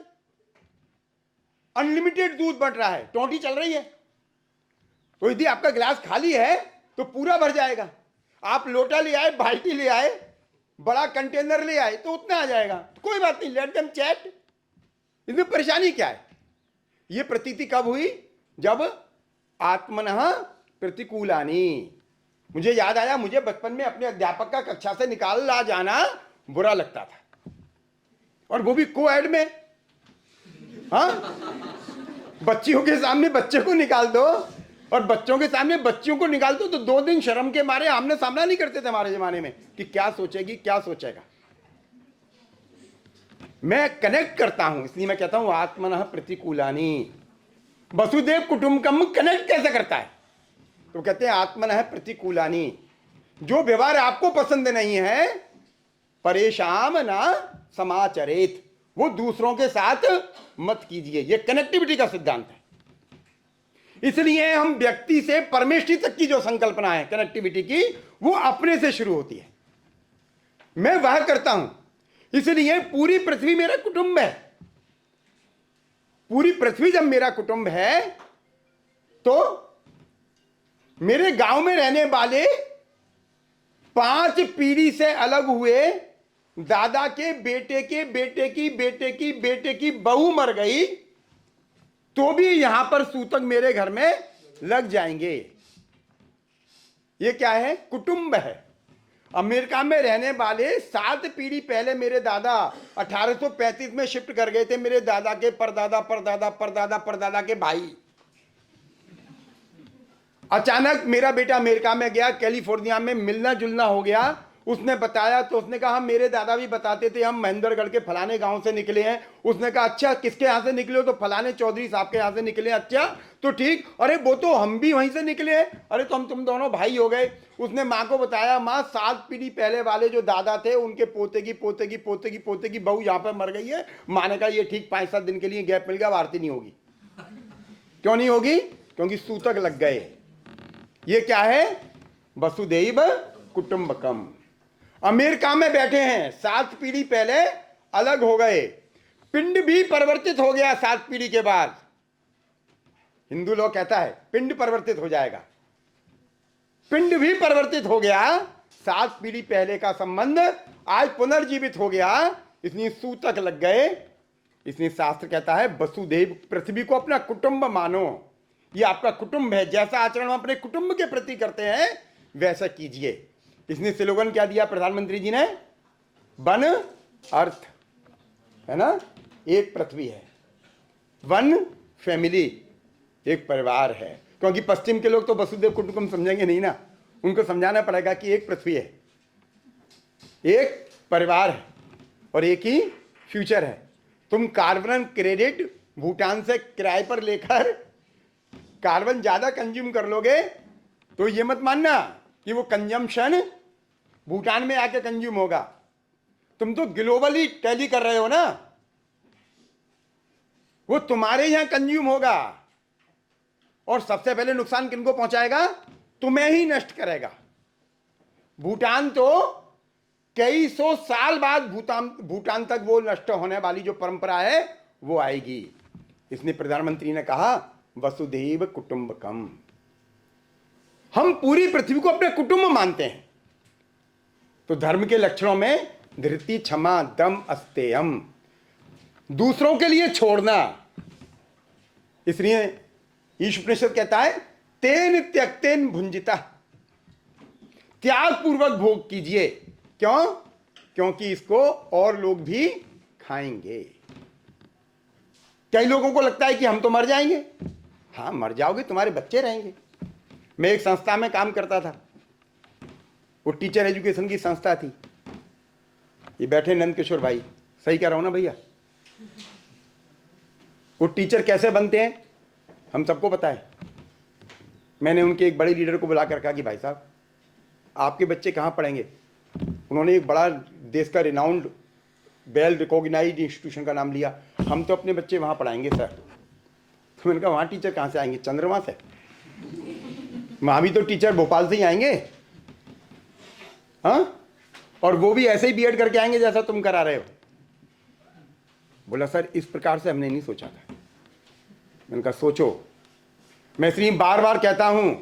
अनलिमिटेड दूध बट रहा है, टोंटी चल रही है। तो यदि आपका गिलास खाली है तो पूरा भर जाएगा। आप लोटा ले आए, बाल्टी ले आए, बड़ा कंटेनर ले आए तो उतना आ जाएगा। तो कोई बात नहीं, लेट देम चैट। इसमें परेशानी क्या है? यह प्रतीति कब हुई? जब आत्मनः प्रतिकूलानि। मुझे याद आया, मुझे बचपन में अपने अध्यापक का कक्षा से निकाल ला जाना बुरा लगता था, और वो भी को-एड में। हाँ, बच्चियों के सामने बच्चे को निकाल दो और बच्चों के सामने बच्चियों को निकाल दो, तो 2 दिन शर्म के मारे आमने सामना नहीं करते थे हमारे जमाने में कि क्या सोचेगी, क्या सोचेगा। मैं कनेक्ट करता हूं, इसलिए मैं कहता हूं आत्मनः प्रतिकूलानि। वसुदेव कुटुंबकम कनेक्ट कैसे करता है? तो कहते हैं आत्मनः प्रतिकूलानि। जो व्यवहार आपको पसंद नहीं है परेशान ना समाचरेत, वो दूसरों के साथ मत कीजिए। ये कनेक्टिविटी का सिद्धांत है। इसलिए हम व्यक्ति से परमेष्टि तक की जो संकल्पना है कनेक्टिविटी की, वो अपने से शुरू होती है। मैं वह करता हूं, इसलिए पूरी पृथ्वी मेरा कुटुंब है। पूरी पृथ्वी जब मेरा कुटुंब है तो मेरे गांव में रहने वाले 5 पीढ़ी से अलग हुए दादा के बेटे के बेटे की बेटे की बेटे की बहू मर गई तो भी यहां पर सूतक मेरे घर में लग जाएंगे। ये क्या है? कुटुंब है। अमेरिका में रहने वाले 7 पीढ़ी पहले मेरे दादा 1835 में शिफ्ट कर गए थे। मेरे दादा के परदादा परदादा परदादा परदादा के भाई। अचानक मेरा बेटा अमेरिका में गया, कैलिफोर्निया में मिलना जुलना हो गया, उसने बताया तो उसने कहा मेरे दादा भी बताते थे, हम महेंद्रगढ़ के फलाने गांव से निकले हैं। उसने कहा अच्छा किसके यहाँ से निकले हो? तो फलाने चौधरी साहब के यहाँ से निकले। अच्छा तो ठीक, अरे वो तो हम भी वहीं से निकले हैं। अरे तो हम तुम दोनों भाई हो गए। उसने माँ को बताया, माँ 7 पीढ़ी पहले वाले जो दादा थे उनके पोते की पोते की पोते की पोते की बहू यहाँ पर मर गई है। माँ ने कहा ये ठीक 5-7 दिन के लिए गैप मिल गया, आरती नहीं होगी। क्यों नहीं होगी? क्योंकि सूतक लग गए। ये क्या है? वसुदैव कुटुंबकम। अमेरिका में बैठे हैं, 7 पीढ़ी पहले अलग हो गए, पिंड भी परिवर्तित हो गया 7 पीढ़ी के बाद। हिंदू लोग कहता है पिंड परिवर्तित हो जाएगा, पिंड भी परिवर्तित हो गया। 7 पीढ़ी पहले का संबंध आज पुनर्जीवित हो गया, इसलिए सूतक लग गए। इसलिए शास्त्र कहता है वसुदेव, पृथ्वी को अपना कुटुंब मानो, ये आपका कुटुंब है। जैसा आचरण हम अपने कुटुंब के प्रति करते हैं वैसा कीजिए। इसने स्लोगन क्या दिया प्रधानमंत्री जी ने? वन अर्थ, है ना, एक पृथ्वी है, वन फैमिली, एक परिवार है। क्योंकि पश्चिम के लोग तो वसुदेव कुटुंबकम समझेंगे नहीं ना, उनको समझाना पड़ेगा कि एक पृथ्वी है, एक परिवार है और एक ही फ्यूचर है। तुम कार्बन क्रेडिट भूटान से किराए पर लेकर कार्बन ज्यादा कंज्यूम कर लोगे तो ये मत मानना कि वो कंजम्पशन भूटान में आके कंज्यूम होगा। तुम तो ग्लोबली टैली कर रहे हो ना, वो तुम्हारे यहां कंज्यूम होगा और सबसे पहले नुकसान किनको पहुंचाएगा? तुम्हें ही नष्ट करेगा। भूटान तो कई 100 साल बाद भूटान तक वो नष्ट होने वाली जो परंपरा है वो आएगी। इसने प्रधानमंत्री ने कहा वसुधैव कुटुंबकम। हम पूरी पृथ्वी को अपने कुटुंब मानते हैं। तो धर्म के लक्षणों में धृति, क्षमा, दम, अस्तेयम, दूसरों के लिए छोड़ना। इसलिए ईशोपनिषद कहता है तेन त्यक्तेन भुंजिता, त्याग पूर्वक भोग कीजिए। क्यों? क्योंकि इसको और लोग भी खाएंगे। कई लोगों को लगता है कि हम तो मर जाएंगे। हाँ मर जाओगे, तुम्हारे बच्चे रहेंगे। मैं एक संस्था में काम करता था, वो टीचर एजुकेशन की संस्था थी। ये बैठे नंद किशोर भाई, सही कह रहा हूं ना भैया? वो टीचर कैसे बनते हैं हम सबको पता है। मैंने उनके एक बड़े लीडर को बुला कर कहा कि भाई साहब आपके बच्चे कहाँ पढ़ेंगे? उन्होंने एक बड़ा देश का रिनाउंड वेल रिकॉग्नाइज्ड इंस्टीट्यूशन का नाम लिया। हम तो अपने बच्चे वहाँ पढ़ाएंगे सर। तो मैंने कहा वहाँ टीचर कहाँ से आएंगे? चंद्रमा से? वहाँ भी तो टीचर भोपाल से ही आएंगे। हाँ, और वो भी ऐसे ही बीएड करके आएंगे जैसा तुम करा रहे हो। बोला सर इस प्रकार से हमने नहीं सोचा था। मैंने कहा सोचो। मैं इसलिए बार बार कहता हूं,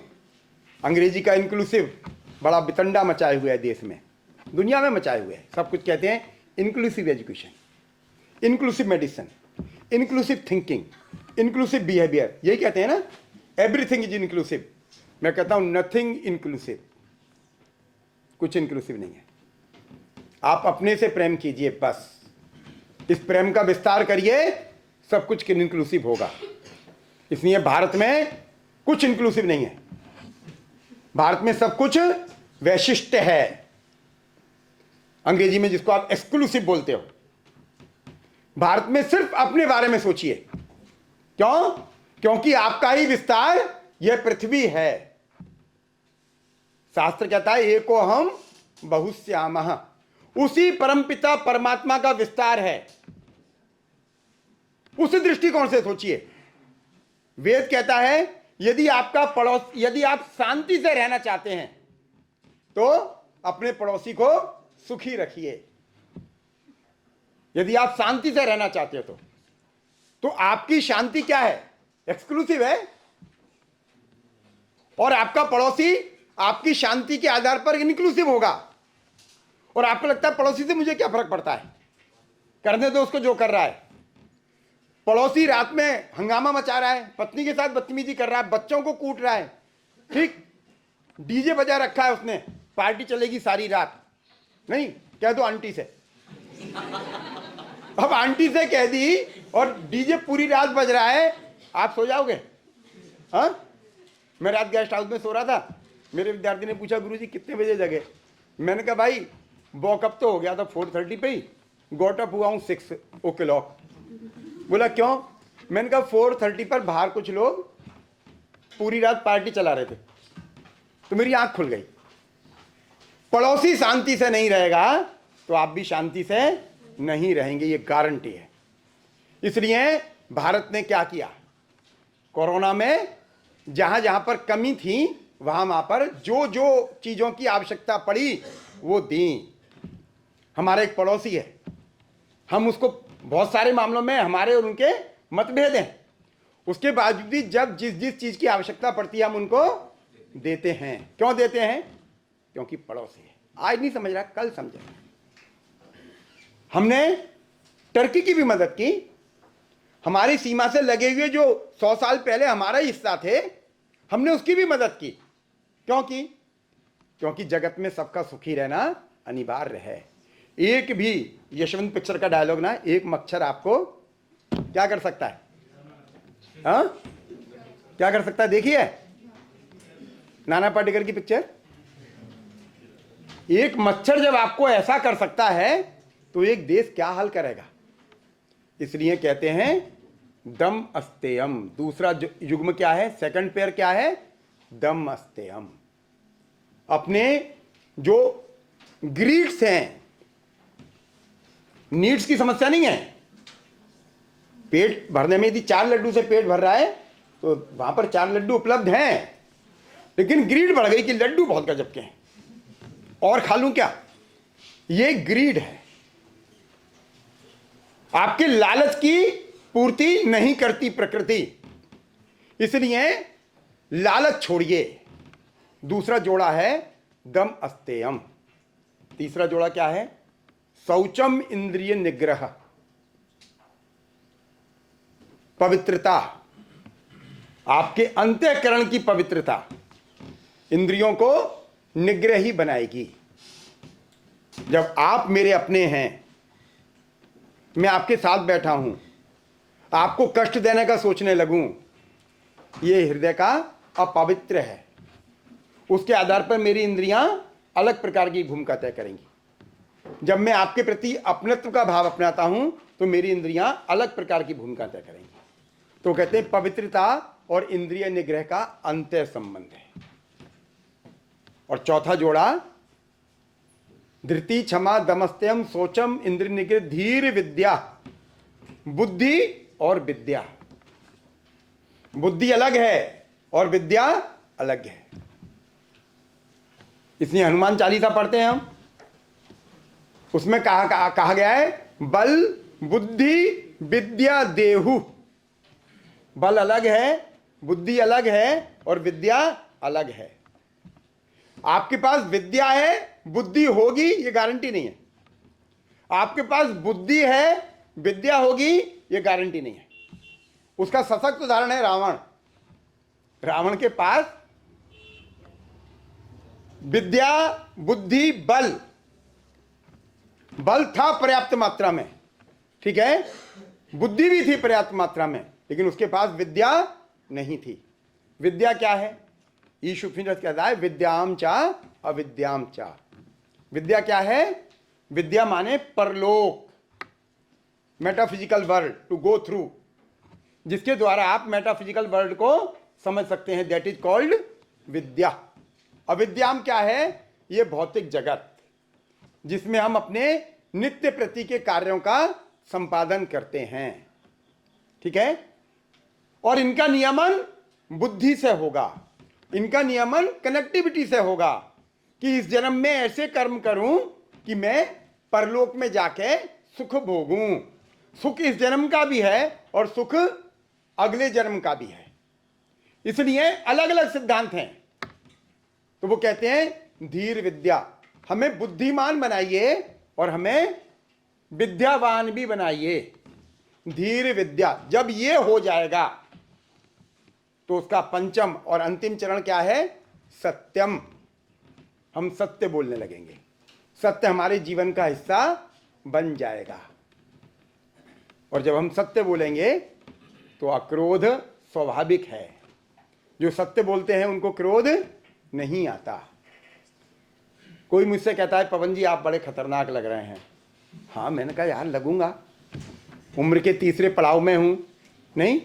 अंग्रेजी का इंक्लूसिव बड़ा बितंडा मचाए हुए है देश में, दुनिया में मचाए हुए है। सब कुछ कहते हैं inclusive education, inclusive medicine, inclusive thinking, inclusive behaviour, यही कहते हैं ना, एवरीथिंग इज इंक्लूसिव। मैं कहता हूं नथिंग इंक्लूसिव, कुछ इंक्लूसिव नहीं है। आप अपने से प्रेम कीजिए बस, इस प्रेम का विस्तार करिए, सब कुछ इंक्लूसिव होगा। इसलिए भारत में कुछ इंक्लूसिव नहीं है। भारत में सब कुछ वैशिष्ट है, अंग्रेजी में जिसको आप एक्सक्लूसिव बोलते हो। भारत में सिर्फ अपने बारे में सोचिए। क्यों? क्योंकि आपका ही विस्तार यह पृथ्वी है। शास्त्र कहता है एको हम बहुश्यामः, उसी परमपिता परमात्मा का विस्तार है। उसी दृष्टिकोण से सोचिए। वेद कहता है यदि आपका पड़ोस, यदि आप शांति से रहना चाहते हैं तो अपने पड़ोसी को सुखी रखिए। यदि आप शांति से रहना चाहते हो तो आपकी शांति क्या है? एक्सक्लूसिव है। और आपका पड़ोसी आपकी शांति के आधार पर इंक्लूसिव होगा। और आपको लगता है पड़ोसी से मुझे क्या फर्क पड़ता है, करने दो उसको जो कर रहा है। पड़ोसी रात में हंगामा मचा रहा है, पत्नी के साथ बदतमीजी कर रहा है, बच्चों को कूट रहा है, ठीक, डीजे बजा रखा है उसने, पार्टी चलेगी सारी रात। नहीं, कह दो आंटी से। अब आंटी से कह दी और डीजे पूरी रात बज रहा है, आप सो जाओगे? हाँ, मैं रात गेस्ट हाउस में सो रहा था, मेरे विद्यार्थी ने पूछा गुरुजी कितने बजे जगे? मैंने कहा भाई वॉकअप तो हो गया था 4:30 पे ही, गॉटअप हुआ हूँ 6 o'clock। बोला क्यों? मैंने कहा 4:30 पर बाहर कुछ लोग पूरी रात पार्टी चला रहे थे, तो मेरी आंख खुल गई। पड़ोसी शांति से नहीं रहेगा तो आप भी शांति से नहीं रहेंगे, ये गारंटी है। इसलिए भारत ने क्या किया, कोरोना में जहां जहां पर कमी थी वहां पर जो जो चीजों की आवश्यकता पड़ी वो दी। हमारा एक पड़ोसी है, हम उसको बहुत सारे मामलों में हमारे और उनके मतभेद हैं, उसके बावजूद भी जब जिस जिस चीज की आवश्यकता पड़ती है हम उनको देते हैं। क्यों देते हैं? क्योंकि पड़ोसी है। आज नहीं समझ रहा, कल समझेगा। हमने टर्की की भी मदद की, हमारी सीमा से लगे हुए जो 100 साल पहले हमारा हिस्सा थे, हमने उसकी भी मदद की। क्यों की? क्योंकि जगत में सबका सुखी रहना अनिवार्य है। एक भी यशवंत पिक्चर का डायलॉग ना, एक मच्छर आपको क्या कर सकता है? हाँ, क्या कर सकता है? देखिए नाना पाटेकर की पिक्चर, एक मच्छर जब आपको ऐसा कर सकता है तो एक देश क्या हाल करेगा। इसलिए कहते हैं दम अस्तेयम। दूसरा युग्म क्या है, सेकंड पेयर क्या है? दम अस्तेयम। अपने जो ग्रीड्स हैं, नीड्स की समस्या नहीं है, पेट भरने में यदि 4 लड्डू से पेट भर रहा है तो वहां पर 4 लड्डू उपलब्ध हैं, लेकिन ग्रीड बढ़ गई कि लड्डू बहुत गजब के हैं और खा लूं क्या, ये ग्रीड है। आपके लालच की पूर्ति नहीं करती प्रकृति, इसलिए लालच छोड़िए। दूसरा जोड़ा है दम अस्तेयम। तीसरा जोड़ा क्या है? शौचम इंद्रिय निग्रह, पवित्रता। आपके अंतःकरण की पवित्रता इंद्रियों को निग्रह ही बनाएगी। जब आप मेरे अपने हैं, मैं आपके साथ बैठा हूं, आपको कष्ट देने का सोचने लगूं, ये हृदय का अपवित्र है। उसके आधार पर मेरी इंद्रियां अलग प्रकार की भूमिका तय करेंगी। जब मैं आपके प्रति अपनत्व का भाव अपनाता हूं तो मेरी इंद्रियां अलग प्रकार की भूमिका तय करेंगी। तो कहते हैं पवित्रता और इंद्रिय निग्रह का अंतः संबंध है। और चौथा जोड़ा धृति क्षमा दमस्त्यम सोचम इंद्रिय निग्रह धीर विद्या। बुद्धि और विद्या, बुद्धि अलग है और विद्या अलग है। इसलिए हनुमान चालीसा पढ़ते हैं हम, उसमें कहा गया है बल बुद्धि विद्या देहु। बल अलग है, बुद्धि अलग है और विद्या अलग है। आपके पास विद्या है, बुद्धि होगी ये गारंटी नहीं है। आपके पास बुद्धि है, विद्या होगी ये गारंटी नहीं है। उसका सशक्त उदाहरण है रावण। रावण के पास विद्या बुद्धि बल था पर्याप्त मात्रा में, ठीक है, बुद्धि भी थी पर्याप्त मात्रा में, लेकिन उसके पास विद्या नहीं थी। विद्या क्या है? ईशु उपनिषद कहता है विद्याम चा अविद्याम चा। विद्या क्या है? विद्या माने परलोक, metaphysical world, to go through, जिसके द्वारा आप मेटाफिजिकल वर्ल्ड को समझ सकते हैं, दैट इज कॉल्ड विद्या। अविद्याम क्या है? ये भौतिक जगत जिसमें हम अपने नित्य प्रति के कार्यों का संपादन करते हैं, ठीक है। और इनका नियमन बुद्धि से होगा, इनका नियमन कनेक्टिविटी से होगा कि इस जन्म में ऐसे कर्म करूं कि मैं परलोक में जाके सुख भोगूं। सुख इस जन्म का भी है और सुख अगले जन्म का भी है, इसलिए अलग अलग सिद्धांत हैं। तो वो कहते हैं धीर विद्या, हमें बुद्धिमान बनाइए और हमें विद्यावान भी बनाइए। धीर विद्या, जब ये हो जाएगा तो उसका पंचम और अंतिम चरण क्या है? सत्यम। हम सत्य बोलने लगेंगे, सत्य हमारे जीवन का हिस्सा बन जाएगा। और जब हम सत्य बोलेंगे तो अक्रोध स्वाभाविक है। जो सत्य बोलते हैं उनको क्रोध नहीं आता। कोई मुझसे कहता है पवन जी आप बड़े खतरनाक लग रहे हैं। हाँ, मैंने कहा यार लगूंगा, उम्र के तीसरे पड़ाव में हूँ, नहीं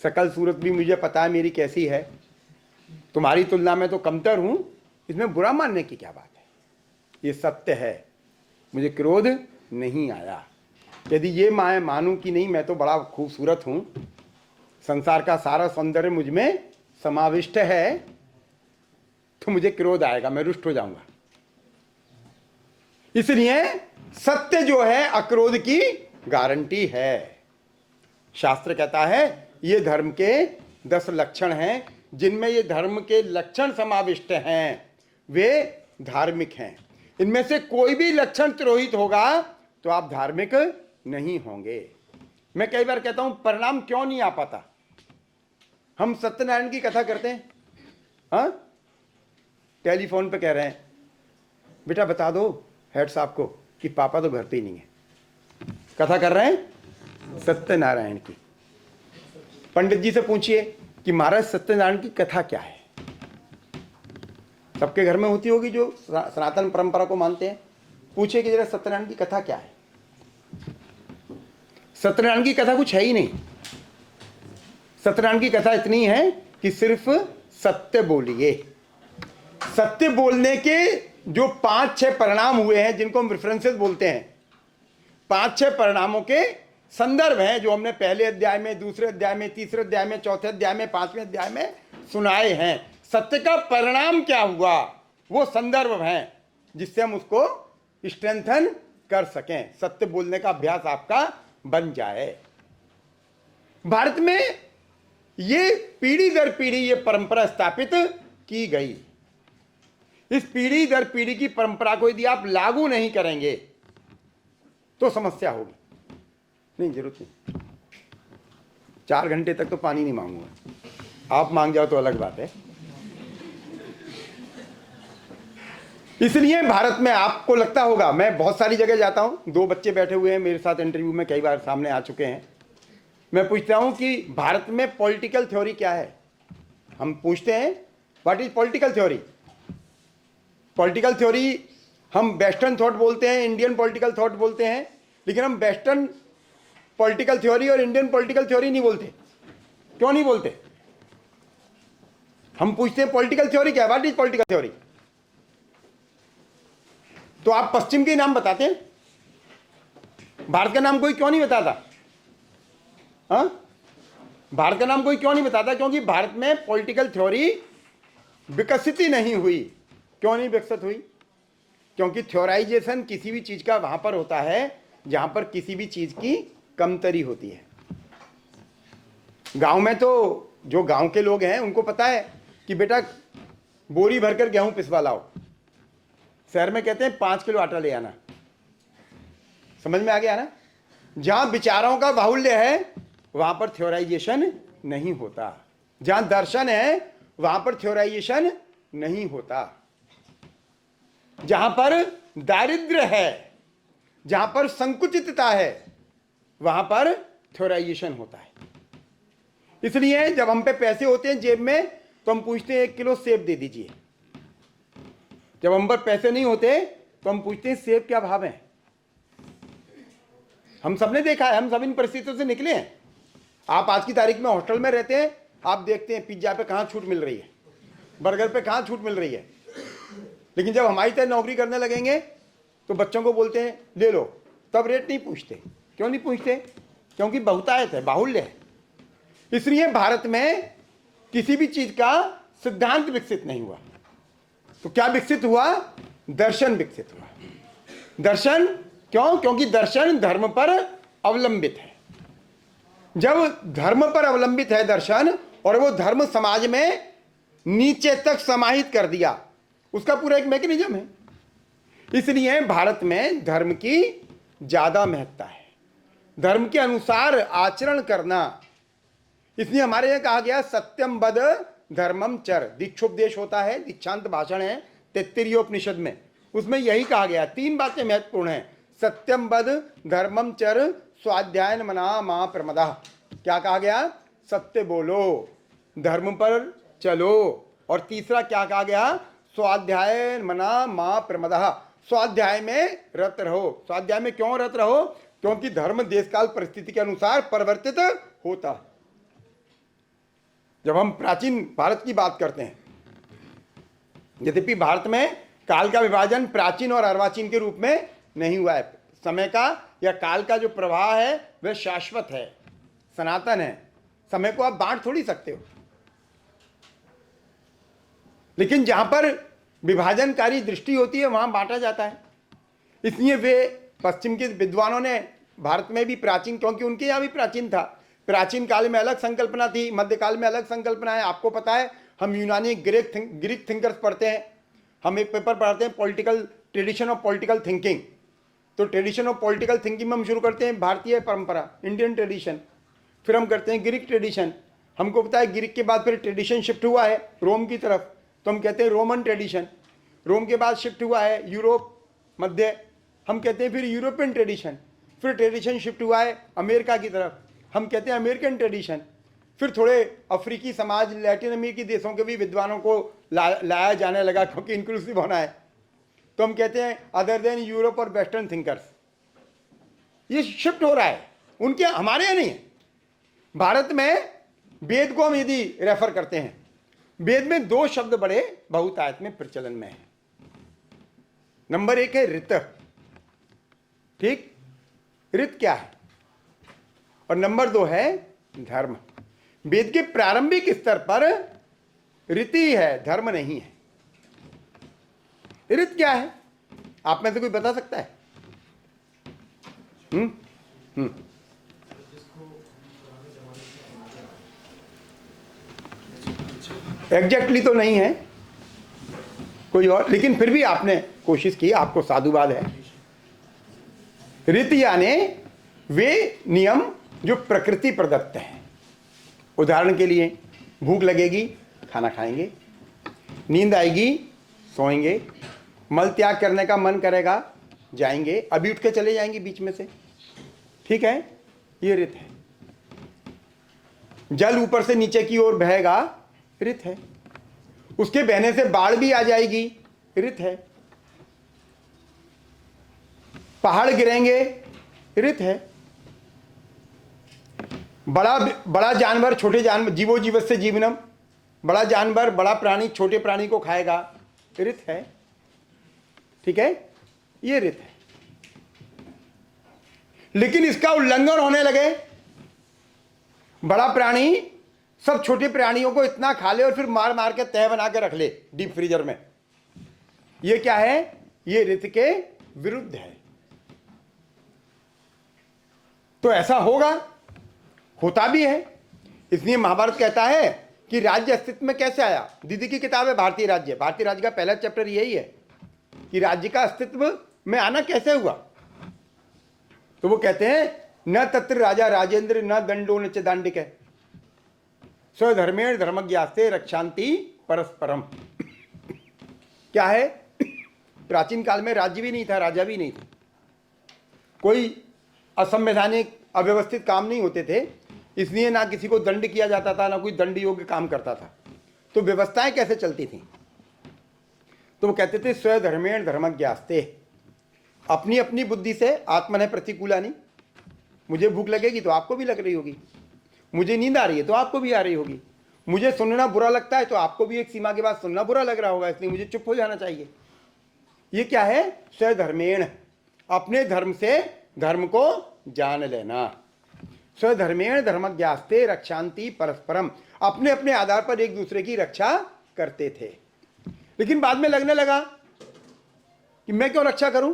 शकल सूरत भी मुझे पता है मेरी कैसी है, तुम्हारी तुलना में तो कमतर हूँ, इसमें बुरा मानने की क्या बात है। ये सत्य है, मुझे क्रोध नहीं आया। यदि ये मैं मानूं कि नहीं मैं तो बड़ा खूबसूरत हूँ, संसार का सारा सौंदर्य मुझ में समाविष्ट है, तो मुझे क्रोध आएगा, मैं रुष्ट हो जाऊंगा। इसलिए सत्य जो है अक्रोध की गारंटी है। शास्त्र कहता है ये धर्म के 10 लक्षण हैं, जिनमें ये धर्म के लक्षण समाविष्ट हैं वे धार्मिक हैं। इनमें से कोई भी लक्षण तिरोहित होगा तो आप धार्मिक नहीं होंगे। मैं कई बार कहता हूं परिणाम क्यों नहीं आ पाता। हम सत्यनारायण की कथा करते हैं, हाँ, टेलीफोन पे कह रहे हैं बेटा बता दो हेड साहब को कि पापा तो घर पे ही नहीं है। कथा कर रहे हैं सत्यनारायण की। पंडित जी से पूछिए कि महाराज सत्यनारायण की कथा क्या है। सबके घर में होती होगी जो सनातन परंपरा को मानते हैं। पूछिए कि जरा सत्यनारायण की कथा क्या है। सत्यनारायण की कथा कुछ है ही नहीं। सत्यनारायण की कथा इतनी है कि सिर्फ सत्य बोलिए। सत्य बोलने के जो 5-6 परिणाम हुए हैं, जिनको हम रेफरेंसेस बोलते हैं, 5-6 परिणामों के संदर्भ हैं जो हमने पहले अध्याय में, दूसरे अध्याय में, तीसरे अध्याय में, चौथे अध्याय में, 5वें अध्याय में सुनाए हैं। सत्य का परिणाम क्या हुआ वो संदर्भ हैं जिससे हम उसको स्ट्रेंथन कर सकें, सत्य बोलने का अभ्यास आपका बन जाए। भारत में ये पीढ़ी दर पीढ़ी ये परंपरा स्थापित की गई। इस पीढ़ी दर पीढ़ी की परंपरा को यदि आप लागू नहीं करेंगे तो समस्या होगी। नहीं, जरूरत नहीं, 4 घंटे तक तो पानी नहीं मांगूंगा, आप मांग जाओ तो अलग बात है। इसलिए भारत में आपको लगता होगा, मैं बहुत सारी जगह जाता हूं, 2 बच्चे बैठे हुए हैं मेरे साथ इंटरव्यू में, कई बार सामने आ चुके हैं। मैं पूछता हूं कि भारत में पॉलिटिकल थ्योरी क्या है। हम पूछते हैं what is political theory. Political theory हम वेस्टर्न थॉट बोलते हैं, इंडियन पॉलिटिकल थॉट बोलते हैं, लेकिन हम वेस्टर्न पॉलिटिकल थ्योरी और इंडियन पॉलिटिकल थ्योरी नहीं बोलते। क्यों नहीं बोलते? हम पूछते हैं पॉलिटिकल थ्योरी क्या है, व्हाट इज पॉलिटिकल थ्योरी। तो आप पश्चिम के नाम बताते हैं, भारत का नाम कोई क्यों नहीं बताता? हाँ, भारत का नाम कोई क्यों नहीं बताता? क्योंकि भारत में पॉलिटिकल थ्योरी विकसित ही नहीं हुई। क्यों नहीं विकसित हुई? क्योंकि थ्योराइजेशन किसी भी चीज का वहां पर होता है जहां पर किसी भी चीज की कमतरी होती है। गांव में तो जो गांव के लोग हैं उनको पता है कि बेटा बोरी भरकर गेहूं पिसवा लाओ। शहर में कहते हैं 5 किलो आटा ले आना। समझ में आ गया ना? जहां विचारों का बाहुल्य है वहां पर थ्योराइजेशन नहीं होता। जहां दर्शन है वहां पर थ्योराइजेशन नहीं होता। जहां पर दारिद्र्य है, जहां पर संकुचितता है, वहां पर थ्योराइजेशन होता है। इसलिए जब हम पे पैसे होते हैं जेब में तो हम पूछते हैं 1 किलो सेब दे दीजिए। जब हम पर पैसे नहीं होते तो हम पूछते हैं सेब क्या भाव है। हम सबने देखा है, हम सब इन परिस्थितियों से निकले हैं। आप आज की तारीख में हॉस्टल में रहते हैं, आप देखते हैं पिज्जा पे कहां छूट मिल रही है, बर्गर पे कहां छूट मिल रही है। लेकिन जब हमारी तरह नौकरी करने लगेंगे तो बच्चों को बोलते हैं ले लो, तब रेट नहीं पूछते। क्यों नहीं पूछते? क्योंकि बहुतायत है, बाहुल्य है। इसलिए भारत में किसी भी चीज का सिद्धांत विकसित नहीं हुआ। तो क्या विकसित हुआ? दर्शन विकसित हुआ। दर्शन क्यों? क्योंकि दर्शन धर्म पर अवलंबित है। जब धर्म पर अवलंबित है दर्शन, और वो धर्म समाज में नीचे तक समाहित कर दिया, उसका पूरा एक मैकेनिज्म है। इसलिए भारत में धर्म की ज्यादा महत्ता है, धर्म के अनुसार आचरण करना। इसलिए हमारे यहां कहा गया सत्यम वद धर्मम चर। दीक्षोपदेश होता है, दीक्षांत भाषण है तैत्तिरीयोपनिषद में, उसमें यही कहा गया। 3 बातें महत्वपूर्ण हैं, सत्यम वद धर्मम चर स्वाध्यायन मना मा प्रमदा। क्या कहा गया? सत्य बोलो, धर्म पर चलो, और तीसरा क्या कहा गया? स्वाध्याय मना मां प्रमदः, स्वाध्याय में रत रहो। स्वाध्याय में क्यों रत रहो? क्योंकि धर्म देश काल परिस्थिति के अनुसार परिवर्तित होता है। जब हम प्राचीन भारत की बात करते हैं, यद्यपि भारत में काल का विभाजन प्राचीन और अर्वाचीन के रूप में नहीं हुआ है। समय का या काल का जो प्रवाह है वह शाश्वत है, सनातन है। समय को आप बांट थोड़ी सकते हो। लेकिन जहां पर विभाजनकारी दृष्टि होती है वहां बांटा जाता है। इसलिए वे पश्चिम के विद्वानों ने भारत में भी प्राचीन, क्योंकि उनके यहाँ भी प्राचीन था, प्राचीन काल में अलग संकल्पना थी, मध्यकाल में अलग संकल्पना है। आपको पता है, हम यूनानी ग्रीक थिंकर्स पढ़ते हैं। हम एक पेपर पढ़ते हैं political tradition of political thinking. तो ट्रेडिशन ऑफ पॉलिटिकल थिंकिंग में हम शुरू करते हैं भारतीय परंपरा, इंडियन ट्रेडिशन, फिर हम करते हैं ग्रीक ट्रेडिशन। हमको पता है ग्रीक के बाद फिर ट्रेडिशन शिफ्ट हुआ है रोम की तरफ, तो हम कहते हैं रोमन ट्रेडिशन। रोम के बाद शिफ्ट हुआ है यूरोप मध्य, हम कहते हैं फिर यूरोपियन ट्रेडिशन। फिर ट्रेडिशन शिफ्ट हुआ है अमेरिका की तरफ, हम कहते हैं अमेरिकन ट्रेडिशन। फिर थोड़े अफ्रीकी समाज, लैटिन अमेरिकी देशों के भी विद्वानों को लाया जाने लगा, क्योंकि इंक्लूसिव होना है, तो हम कहते हैं अदर देन यूरोप और वेस्टर्न थिंकर्स। ये शिफ्ट हो रहा है, उनके हमारे यहाँ नहीं है। भारत में वेद को हम यदि रेफर करते हैं, वेद में दो शब्द बड़े बहुतायत में प्रचलन में है। नंबर एक है ऋत, ठीक, ऋत क्या है, और नंबर दो है धर्म। वेद के प्रारंभिक स्तर पर रीति है, धर्म नहीं है। ऋत क्या है? आप में से कोई बता सकता है? एग्जैक्टली तो नहीं है कोई और, लेकिन फिर भी आपने कोशिश की, आपको साधुवाद है। रीति यानी वे नियम जो प्रकृति प्रदत्त हैं। उदाहरण के लिए, भूख लगेगी खाना खाएंगे, नींद आएगी सोएंगे, मल त्याग करने का मन करेगा जाएंगे, अभी उठ के चले जाएंगे बीच में से, ठीक है, ये ऋत है। जल ऊपर से नीचे की ओर बहेगा, ऋत है। उसके बहने से बाढ़ भी आ जाएगी, ऋत है। पहाड़ गिरेंगे, ऋत है। बड़ा जानवर छोटे जानवर, जीवो जीवस्य जीवनम, बड़ा जानवर बड़ा प्राणी छोटे प्राणी को खाएगा, ऋत है, ठीक है, ये ऋत है। लेकिन इसका उल्लंघन होने लगे, बड़ा प्राणी सब छोटे प्राणियों को इतना खा ले और फिर मार मार के तह बना के रख ले डीप फ्रीजर में, ये क्या है? ये ऋत के विरुद्ध है। तो ऐसा होगा, होता भी है। इसलिए महाभारत कहता है कि राज्य अस्तित्व में कैसे आया। दीदी की किताब है भारतीय राज्य, भारतीय राज्य का पहला चैप्टर यही है कि राज्य का अस्तित्व में आना कैसे हुआ। तो वो कहते हैं न तत्र राजा राजेंद्र न दंडो न च दांडिक, स्वधर्मेण धर्मज्ञास्ते रक्षांति परस्परम। क्या है? प्राचीन काल में राज्य भी नहीं था, राजा भी नहीं था, कोई असंवैधानिक अव्यवस्थित काम नहीं होते थे, इसलिए ना किसी को दंड किया जाता था, ना कोई दंड योग्य काम करता था। तो व्यवस्थाएं कैसे चलती थी? तो वो कहते थे स्वधर्मेण धर्मज्ञास्ते, अपनी अपनी बुद्धि से आत्मन प्रतिकूलानि। मुझे भूख लगेगी तो आपको भी लग रही होगी, मुझे नींद आ रही है तो आपको भी आ रही होगी, मुझे सुनना बुरा लगता है तो आपको भी एक सीमा के बाद सुनना बुरा लग रहा होगा, इसलिए मुझे चुप हो जाना चाहिए। ये क्या है? स्वधर्मेण, अपने धर्म से धर्म को जान लेना। स्वधर्मेण धर्मज्ञास्ते रक्षांति परस्परम, अपने अपने आधार पर एक दूसरे की रक्षा करते थे। लेकिन बाद में लगने लगा कि मैं क्यों रक्षा करूं,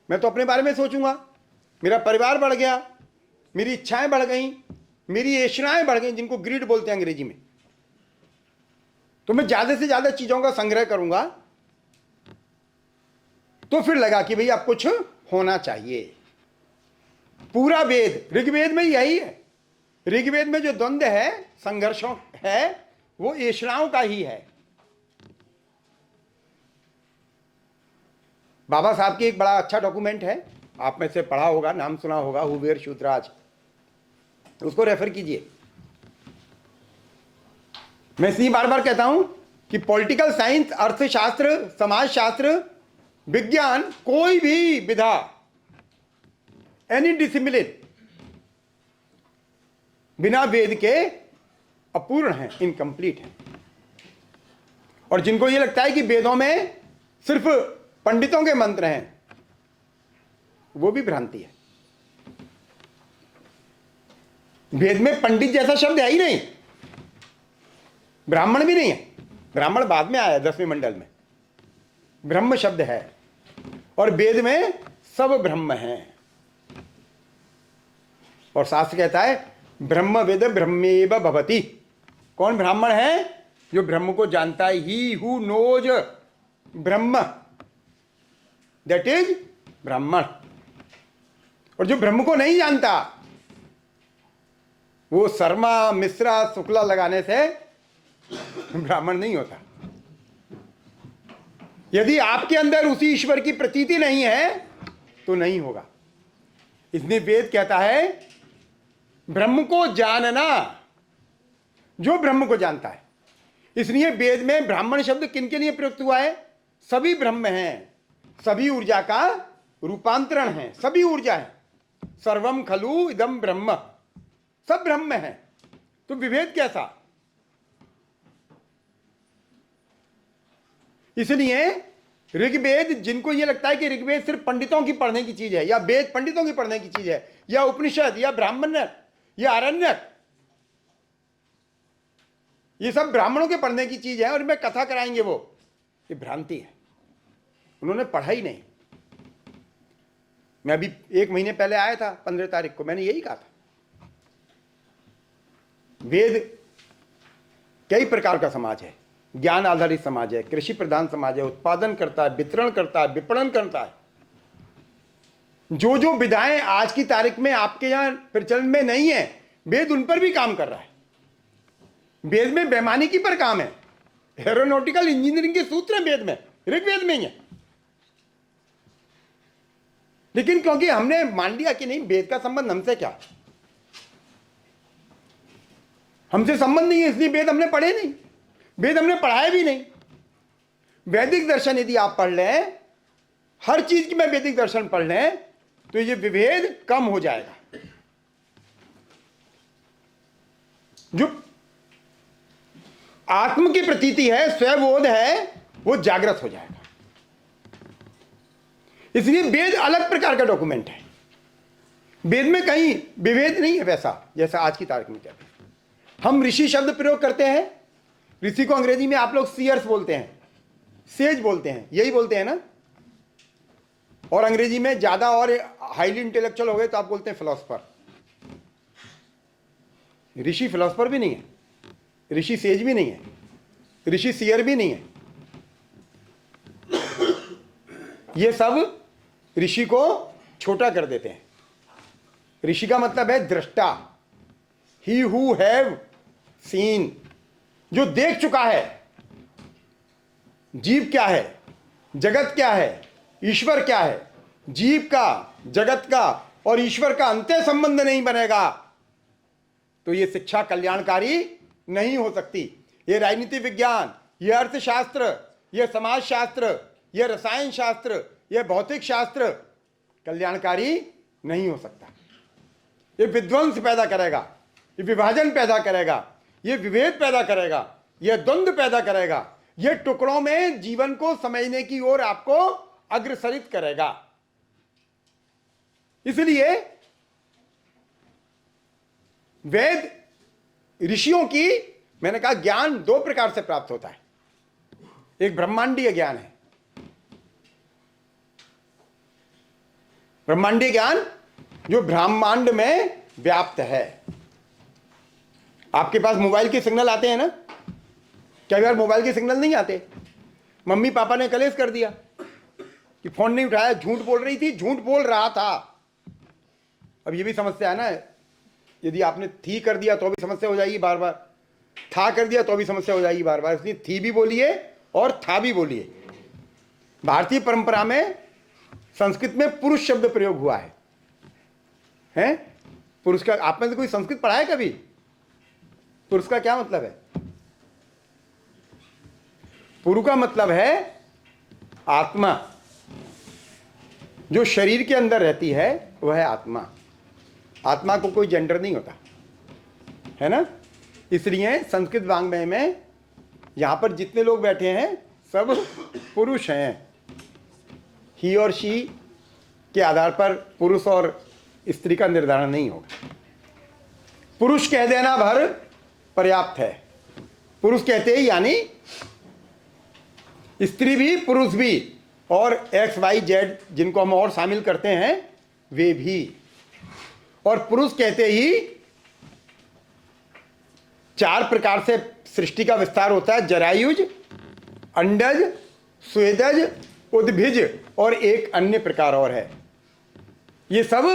मैं तो अपने बारे में सोचूंगा, मेरा परिवार बढ़ गया, मेरी इच्छाएं बढ़ गई, मेरी ऐशनाएं बढ़ गई, जिनको ग्रीड बोलते हैं अंग्रेजी में, तो मैं ज्यादा से ज्यादा चीजों का संग्रह करूंगा। तो फिर लगा कि भाई अब कुछ होना चाहिए। पूरा वेद, ऋग्वेद में यही है। ऋग्वेद में जो द्वंद्व है, संघर्षों है, वो ऐशनाओं का ही है। बाबा साहब की एक बड़ा अच्छा डॉक्यूमेंट है, आप में से पढ़ा होगा, नाम सुना होगा, हु वेयर शूद्राज, उसको रेफर कीजिए। मैं इसलिए बार बार कहता हूं कि पॉलिटिकल साइंस, अर्थशास्त्र, समाजशास्त्र, विज्ञान, कोई भी विधा, एनी डिसिप्लिन बिना वेद के अपूर्ण है, इनकम्प्लीट है। और जिनको ये लगता है कि वेदों में सिर्फ पंडितों के मंत्र हैं, वो भी भ्रांति है। वेद में पंडित जैसा शब्द है ही नहीं, ब्राह्मण भी नहीं है। ब्राह्मण बाद में आया 10वें मंडल में, ब्रह्म शब्द है, और वेद में सब ब्रह्म है। और शास्त्र कहता है ब्रह्मविद ब्रह्मेव भवति। कौन ब्राह्मण है? जो ब्रह्म को जानता है। He who knows Brahma, that is ब्राह्मण। और जो ब्रह्म को नहीं जानता, वो शर्मा, मिश्रा, शुक्ला लगाने से ब्राह्मण नहीं होता। यदि आपके अंदर उसी ईश्वर की प्रतीति नहीं है तो नहीं होगा। इसलिए वेद कहता है ब्रह्म को जानना, जो ब्रह्म को जानता है। इसलिए वेद में ब्राह्मण शब्द किन के लिए प्रयुक्त हुआ है? सभी ब्रह्म हैं, सभी ऊर्जा का रूपांतरण है, सभी ऊर्जा है। सर्वम खलु इदम ब्रह्म, सब ब्रह्म है। तो विभेद कैसा? इसलिए ऋग्वेद, जिनको यह लगता है कि ऋग्वेद सिर्फ पंडितों की पढ़ने की चीज है, या वेद पंडितों की पढ़ने की चीज है, या उपनिषद, या ब्राह्मण, या आरण्यक, ये सब ब्राह्मणों के पढ़ने की चीज है और मैं कथा कराएंगे, वो ये भ्रांति है। उन्होंने पढ़ा ही नहीं। मैं अभी 1 महीने पहले आया था 15 तारीख को, मैंने यही कहा था। वेद कई प्रकार का समाज है, ज्ञान आधारित समाज है, कृषि प्रधान समाज है, उत्पादन करता है, वितरण करता है, विपणन करता है। जो जो विधाएं आज की तारीख में आपके यहां प्रचलन में नहीं है, वेद उन पर भी काम कर रहा है। वेद में वैमानिकी पर काम है, एरोनॉटिकल इंजीनियरिंग के सूत्र हैं वेद में, ऋग्वेद में ही है। लेकिन क्योंकि हमने मान लिया कि नहीं, वेद का संबंध हमसे क्या, हमसे संबंध नहीं है, इसलिए वेद हमने पढ़े नहीं, वेद हमने पढ़ाया भी नहीं। वैदिक दर्शन यदि आप पढ़ लें, हर चीज की में वैदिक दर्शन पढ़ लें, तो ये विभेद कम हो जाएगा। जो आत्म की प्रतीति है, स्वबोध है, वो जागृत हो जाएगा। इसलिए वेद अलग प्रकार का डॉक्यूमेंट है। वेद में कहीं विभेद नहीं है वैसा जैसा आज की तारीख में कहते हैं। हम ऋषि शब्द प्रयोग करते हैं, ऋषि को अंग्रेजी में आप लोग सीयर्स बोलते हैं, सेज बोलते हैं, यही बोलते हैं ना। और अंग्रेजी में ज्यादा और हाईली इंटेलेक्चुअल हो गए तो आप बोलते हैं फिलोसफर। ऋषि फिलोसफर भी नहीं है, ऋषि सेज भी नहीं है, ऋषि सीयर भी नहीं है। ये सब ऋषि को छोटा कर देते हैं। ऋषि का मतलब है दृष्टा, ही हु हैव सीन, जो देख चुका है। जीव क्या है, जगत क्या है, ईश्वर क्या है। जीव का, जगत का और ईश्वर का अंत्य संबंध नहीं बनेगा तो यह शिक्षा कल्याणकारी नहीं हो सकती। यह राजनीति विज्ञान, यह अर्थशास्त्र, यह समाजशास्त्र, यह रसायन शास्त्र, यह भौतिक शास्त्र कल्याणकारी नहीं हो सकता। यह विध्वंस पैदा करेगा, यह विभाजन पैदा करेगा, यह विभेद पैदा करेगा, यह द्वंद्व पैदा करेगा, यह टुकड़ों में जीवन को समझने की ओर आपको अग्रसरित करेगा। इसलिए वेद ऋषियों की, मैंने कहा, ज्ञान 2 प्रकार से प्राप्त होता है। एक ब्रह्मांडीय ज्ञान है, ब्रह्मांडीय ज्ञान जो ब्रह्मांड में व्याप्त है। आपके पास मोबाइल के सिग्नल आते हैं ना, कई बार मोबाइल के सिग्नल नहीं आते। मम्मी पापा ने कलेश कर दिया कि फोन नहीं उठाया, झूठ बोल रही थी, झूठ बोल रहा था। अब ये भी समस्या है ना, यदि आपने थी कर दिया तो भी समस्या हो जाएगी बार बार, था कर दिया तो भी समस्या हो जाएगी बार बार। इसलिए थी भी बोलिए और था भी बोलिए। भारतीय परंपरा में संस्कृत में पुरुष शब्द प्रयोग हुआ है, हैं? पुरुष का, आप में से कोई संस्कृत पढ़ा है कभी? पुरुष का क्या मतलब है? पुरु का मतलब है आत्मा, जो शरीर के अंदर रहती है वह है आत्मा। आत्मा को कोई जेंडर नहीं होता है ना। इसलिए संस्कृत वाङ्मय में यहां पर जितने लोग बैठे हैं सब पुरुष हैं। ही और शी के आधार पर पुरुष और स्त्री का निर्धारण नहीं होगा। पुरुष कह देना भर पर्याप्त है। पुरुष कहते ही यानी स्त्री भी पुरुष भी और एक्स वाई जेड जिनको हम और शामिल करते हैं वे भी। और पुरुष कहते ही 4 प्रकार से सृष्टि का विस्तार होता है, जरायुज, अंडज, स्वेदज, उद्भिज और एक अन्य प्रकार और है। ये सब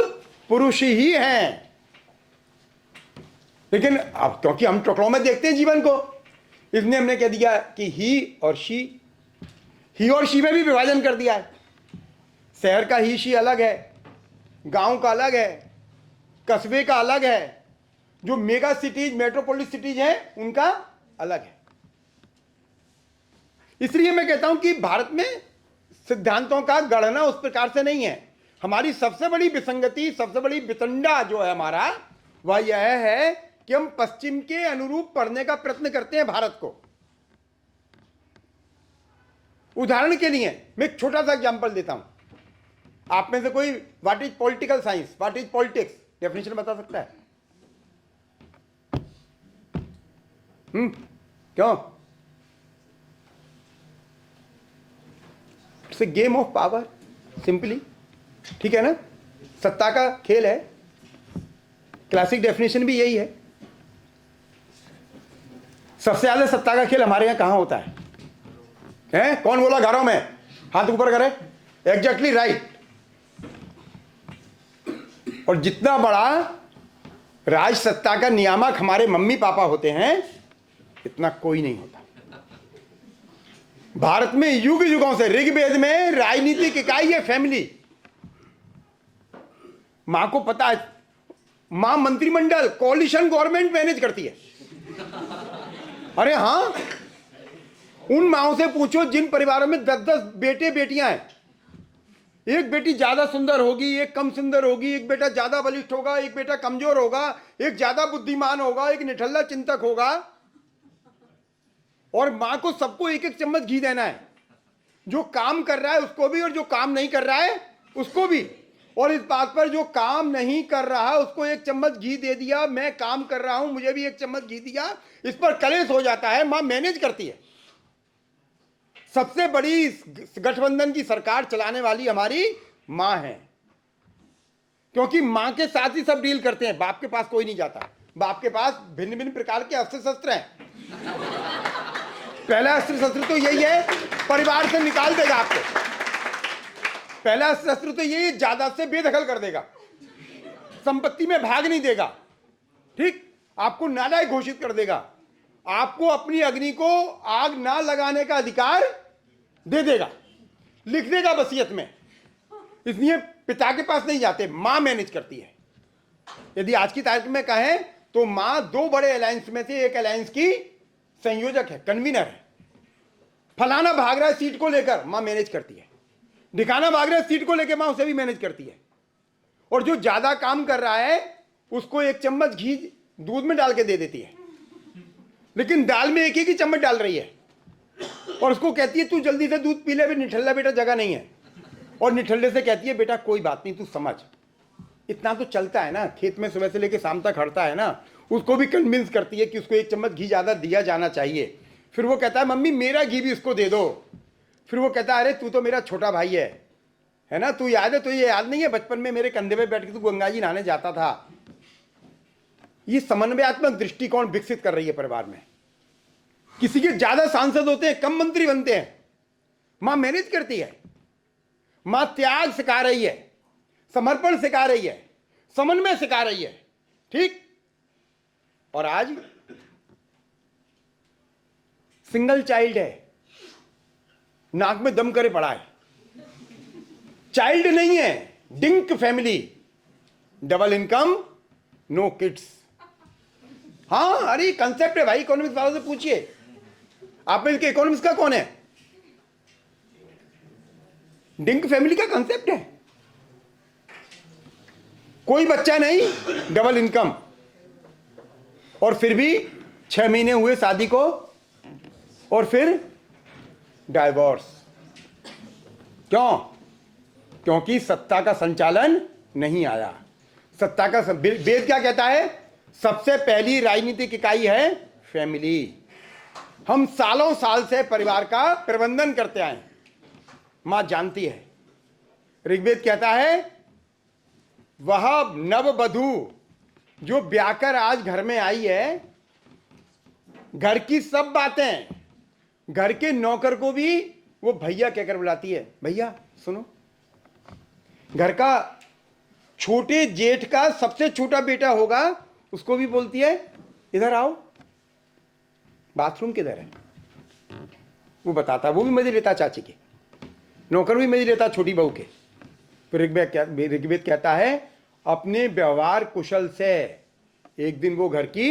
पुरुष ही हैं। लेकिन अब क्योंकि हम टुकड़ों में देखते हैं जीवन को, इसलिए हमने कह दिया कि ही और शी, ही और शी में भी विभाजन कर दिया है। शहर का ही शी अलग है, गांव का अलग है, कस्बे का अलग है, जो मेगा सिटीज मेट्रोपोलिस सिटीज हैं उनका अलग है। इसलिए मैं कहता हूं कि भारत में सिद्धांतों का गढ़ना उस प्रकार से नहीं है। हमारी सबसे बड़ी विसंगति, सबसे बड़ी वितंडा जो है हमारा, वह यह है कि हम पश्चिम के अनुरूप पढ़ने का प्रयत्न करते हैं भारत को। उदाहरण के लिए मैं एक छोटा सा एग्जांपल देता हूं। आप में से कोई what is political science, what is politics definition बता सकता है? क्यों? It's a game of power, simply. ठीक है ना, सत्ता का खेल है। क्लासिक डेफिनेशन भी यही है। सबसे ज्यादा सत्ता का खेल हमारे यहां कहां होता है? कौन बोला घरों में? हाथ ऊपर करे। Exactly right. और जितना बड़ा राज सत्ता का नियामक हमारे मम्मी पापा होते हैं, इतना कोई नहीं होता। भारत में युग युगों से ऋग्वेद में राजनीतिक इकाई है फैमिली। मां को पता है, मां मंत्रिमंडल कोलिशन गवर्नमेंट मैनेज करती है। अरे हां, उन माओं से पूछो जिन परिवारों में 10-10 बेटे बेटियां हैं। एक बेटी ज्यादा सुंदर होगी, एक कम सुंदर होगी, एक बेटा ज्यादा बलिष्ठ होगा, एक बेटा कमजोर होगा, एक ज्यादा बुद्धिमान होगा, एक निठल्ला चिंतक होगा। और मां को सबको एक एक चम्मच घी देना है, जो काम कर रहा है उसको भी और जो काम नहीं कर रहा है उसको भी। और इस बात पर जो काम नहीं कर रहा उसको एक चम्मच घी दे दिया, मैं काम कर रहा हूं मुझे भी एक चम्मच घी दिया, इस पर कलेश हो जाता है। मां मैनेज करती है। सबसे बड़ी गठबंधन की सरकार चलाने वाली हमारी मां है, क्योंकि मां के साथ ही सब डील करते हैं। बाप के पास कोई नहीं जाता। बाप के पास भिन्न भिन्न प्रकार के अस्त्र शस्त्र हैं। पहला अस्त्र शस्त्र तो यही है, परिवार से निकाल देगा आपको। पहला अस्त्र शस्त्र तो यही, जायदाद से बेदखल कर देगा, संपत्ति में भाग नहीं देगा, ठीक, आपको नालायक घोषित कर देगा, आपको अपनी अग्नि को आग ना लगाने का अधिकार दे देगा, लिख देगा वसीयत में। इसलिए पिता के पास नहीं जाते, मां मैनेज करती है। यदि आज की तारीख में कहें तो मां 2 बड़े अलायंस में से एक अलायंस की संयोजक है, कन्वीनर है। फलाना भाग रहा है सीट को लेकर, मां मैनेज करती है। ढिकाना भाग रहा है सीट को लेकर, मां उसे भी मैनेज करती है। और जो ज्यादा काम कर रहा है उसको एक चम्मच घी दूध में डाल के दे देती है, लेकिन दाल में एक ही चम्मच डाल रही है। और उसको कहती है तू जल्दी से दूध पी ले, भी निठल्ला बेटा जगह नहीं है। और निठल्ले से कहती है बेटा कोई बात नहीं तू समझ। इतना तो चलता है ना, खेत में सुबह से लेकर शाम तक हड़ता है ना, उसको भी कन्विंस करती है कि उसको एक चम्मच घी ज्यादा दिया जाना चाहिए। फिर वो कहता है मम्मी मेरा घी भी उसको दे दो। फिर वो कहता है अरे तू तो मेरा छोटा भाई है ना, तू याद है, तो ये याद नहीं है बचपन में मेरे कंधे पे बैठ के तू गंगा जी नहाने जाता था। ये समन्वयात्मक दृष्टिकोण विकसित कर रही है परिवार में। किसी के ज्यादा सांसद होते हैं, कम मंत्री बनते हैं, मां मैनेज करती है। मां त्याग सिखा रही है, समर्पण सिखा रही है, समन्वय सिखा रही है, ठीक। और आज सिंगल चाइल्ड है, नाक में दम करे पड़ा है, चाइल्ड नहीं है, DINK family, double income, no kids. हाँ, अरे कंसेप्ट है भाई, इकोनॉमिक्स वालों से पूछिए। आप में इकोनॉमिक्स का कौन है? डिंक फैमिली का कंसेप्ट है। कोई बच्चा नहीं, डबल इनकम, और फिर भी 6 महीने हुए शादी को और फिर डाइवोर्स। क्यों? क्योंकि सत्ता का संचालन नहीं आया। सत्ता का वेद क्या कहता है? सबसे पहली राजनीतिक इकाई है फैमिली। हम सालों साल से परिवार का प्रबंधन करते आए, मां जानती है। ऋग्वेद कहता है वह नववधू जो ब्याकर आज घर में आई है, घर की सब बातें घर के नौकर को भी वो भैया कहकर बुलाती है। भैया सुनो, घर का छोटे जेठ का सबसे छोटा बेटा होगा, उसको भी बोलती है इधर आओ, बाथरूम किधर है, वो बताता, वो भी मजे लेता चाची के, नौकर भी मजे लेता छोटी बहू के। फिर ऋग्वेद कहता है अपने व्यवहार कुशल से एक दिन वो घर की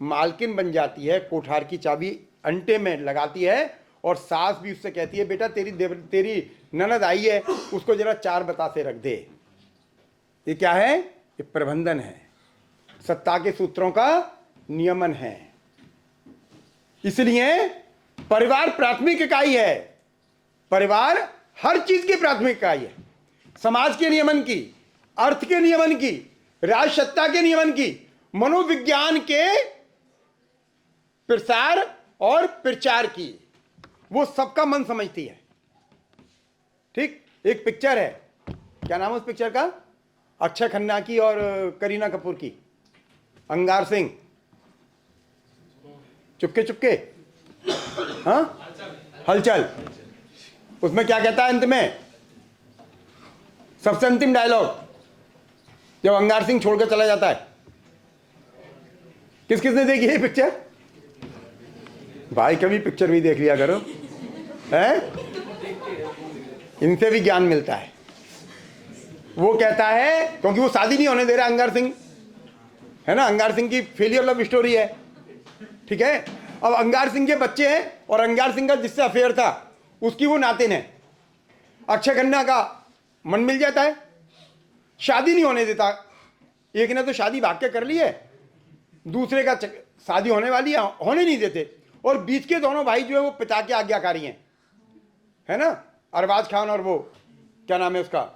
मालकिन बन जाती है, कोठार की चाबी अंटे में लगाती है, और सास भी उससे कहती है बेटा तेरी ननद आई है, उसको जरा 4 बतासे रख दे। ये क्या है? ये प्रबंधन है, सत्ता के सूत्रों का नियमन है। इसलिए परिवार प्राथमिक इकाई है। परिवार हर चीज की प्राथमिक इकाई है, समाज के नियमन की, अर्थ के नियमन की, राजसत्ता के नियमन की, मनोविज्ञान के प्रसार और प्रचार की। वो सबका मन समझती है। ठीक, एक पिक्चर है, क्या नाम है उस पिक्चर का? अक्षय खन्ना की और करीना कपूर की, अंगार सिंह, चुपके चुपके, हाँ, हलचल। उसमें क्या कहता है अंत में? सबसे अंतिम डायलॉग जब अंगार सिंह छोड़कर चला जाता है। किस किसने देखी है पिक्चर? भाई कभी पिक्चर भी देख लिया करो, हैं? इनसे भी ज्ञान मिलता है। वो कहता है, क्योंकि वो शादी नहीं होने दे रहा अंगार सिंह, है ना, अंगार सिंह की फेलियर लव स्टोरी है, ठीक है। अब अंगार सिंह के बच्चे हैं और अंगार सिंह का जिससे अफेयर था उसकी वो नातिन है। अक्षय खन्ना का मन मिल जाता है, शादी नहीं होने देता। एक ने तो शादी भाग के कर ली है, दूसरे का शादी होने वाली है, होने नहीं देते। और बीच के दोनों भाई जो है वो पिता के आज्ञाकारी हैं, है ना, अरबाज खान और वो क्या नाम है उसका,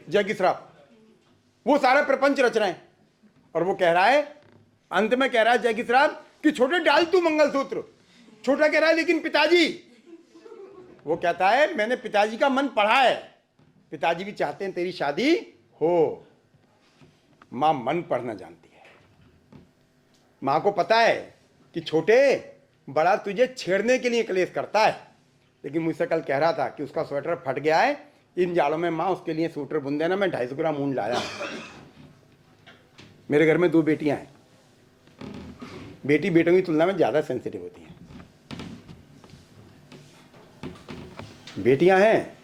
जैकी श्रॉफ। वो सारा प्रपंच रच रहे हैं और वो कह रहा है, अंत में कह रहा है जैकी श्रॉफ कि छोटे डाल तू मंगलसूत्र। छोटा कह रहा है लेकिन पिताजी, वो कहता है मैंने पिताजी का मन पढ़ा है, पिताजी भी चाहते हैं तेरी शादी हो। मां मन पढ़ना जानती है। मां को पता है कि छोटे बड़ा तुझे छेड़ने के लिए क्लेश करता है, लेकिन मुझसे कल कह रहा था कि उसका स्वेटर फट गया है, इन जाड़ों में मां उसके लिए स्वेटर बुन देना, मैं 250 ग्राम ऊन लाया। मेरे घर में 2 बेटियां हैं, बेटी बेटों की तुलना में ज्यादा सेंसिटिव होती हैं। बेटियां हैं,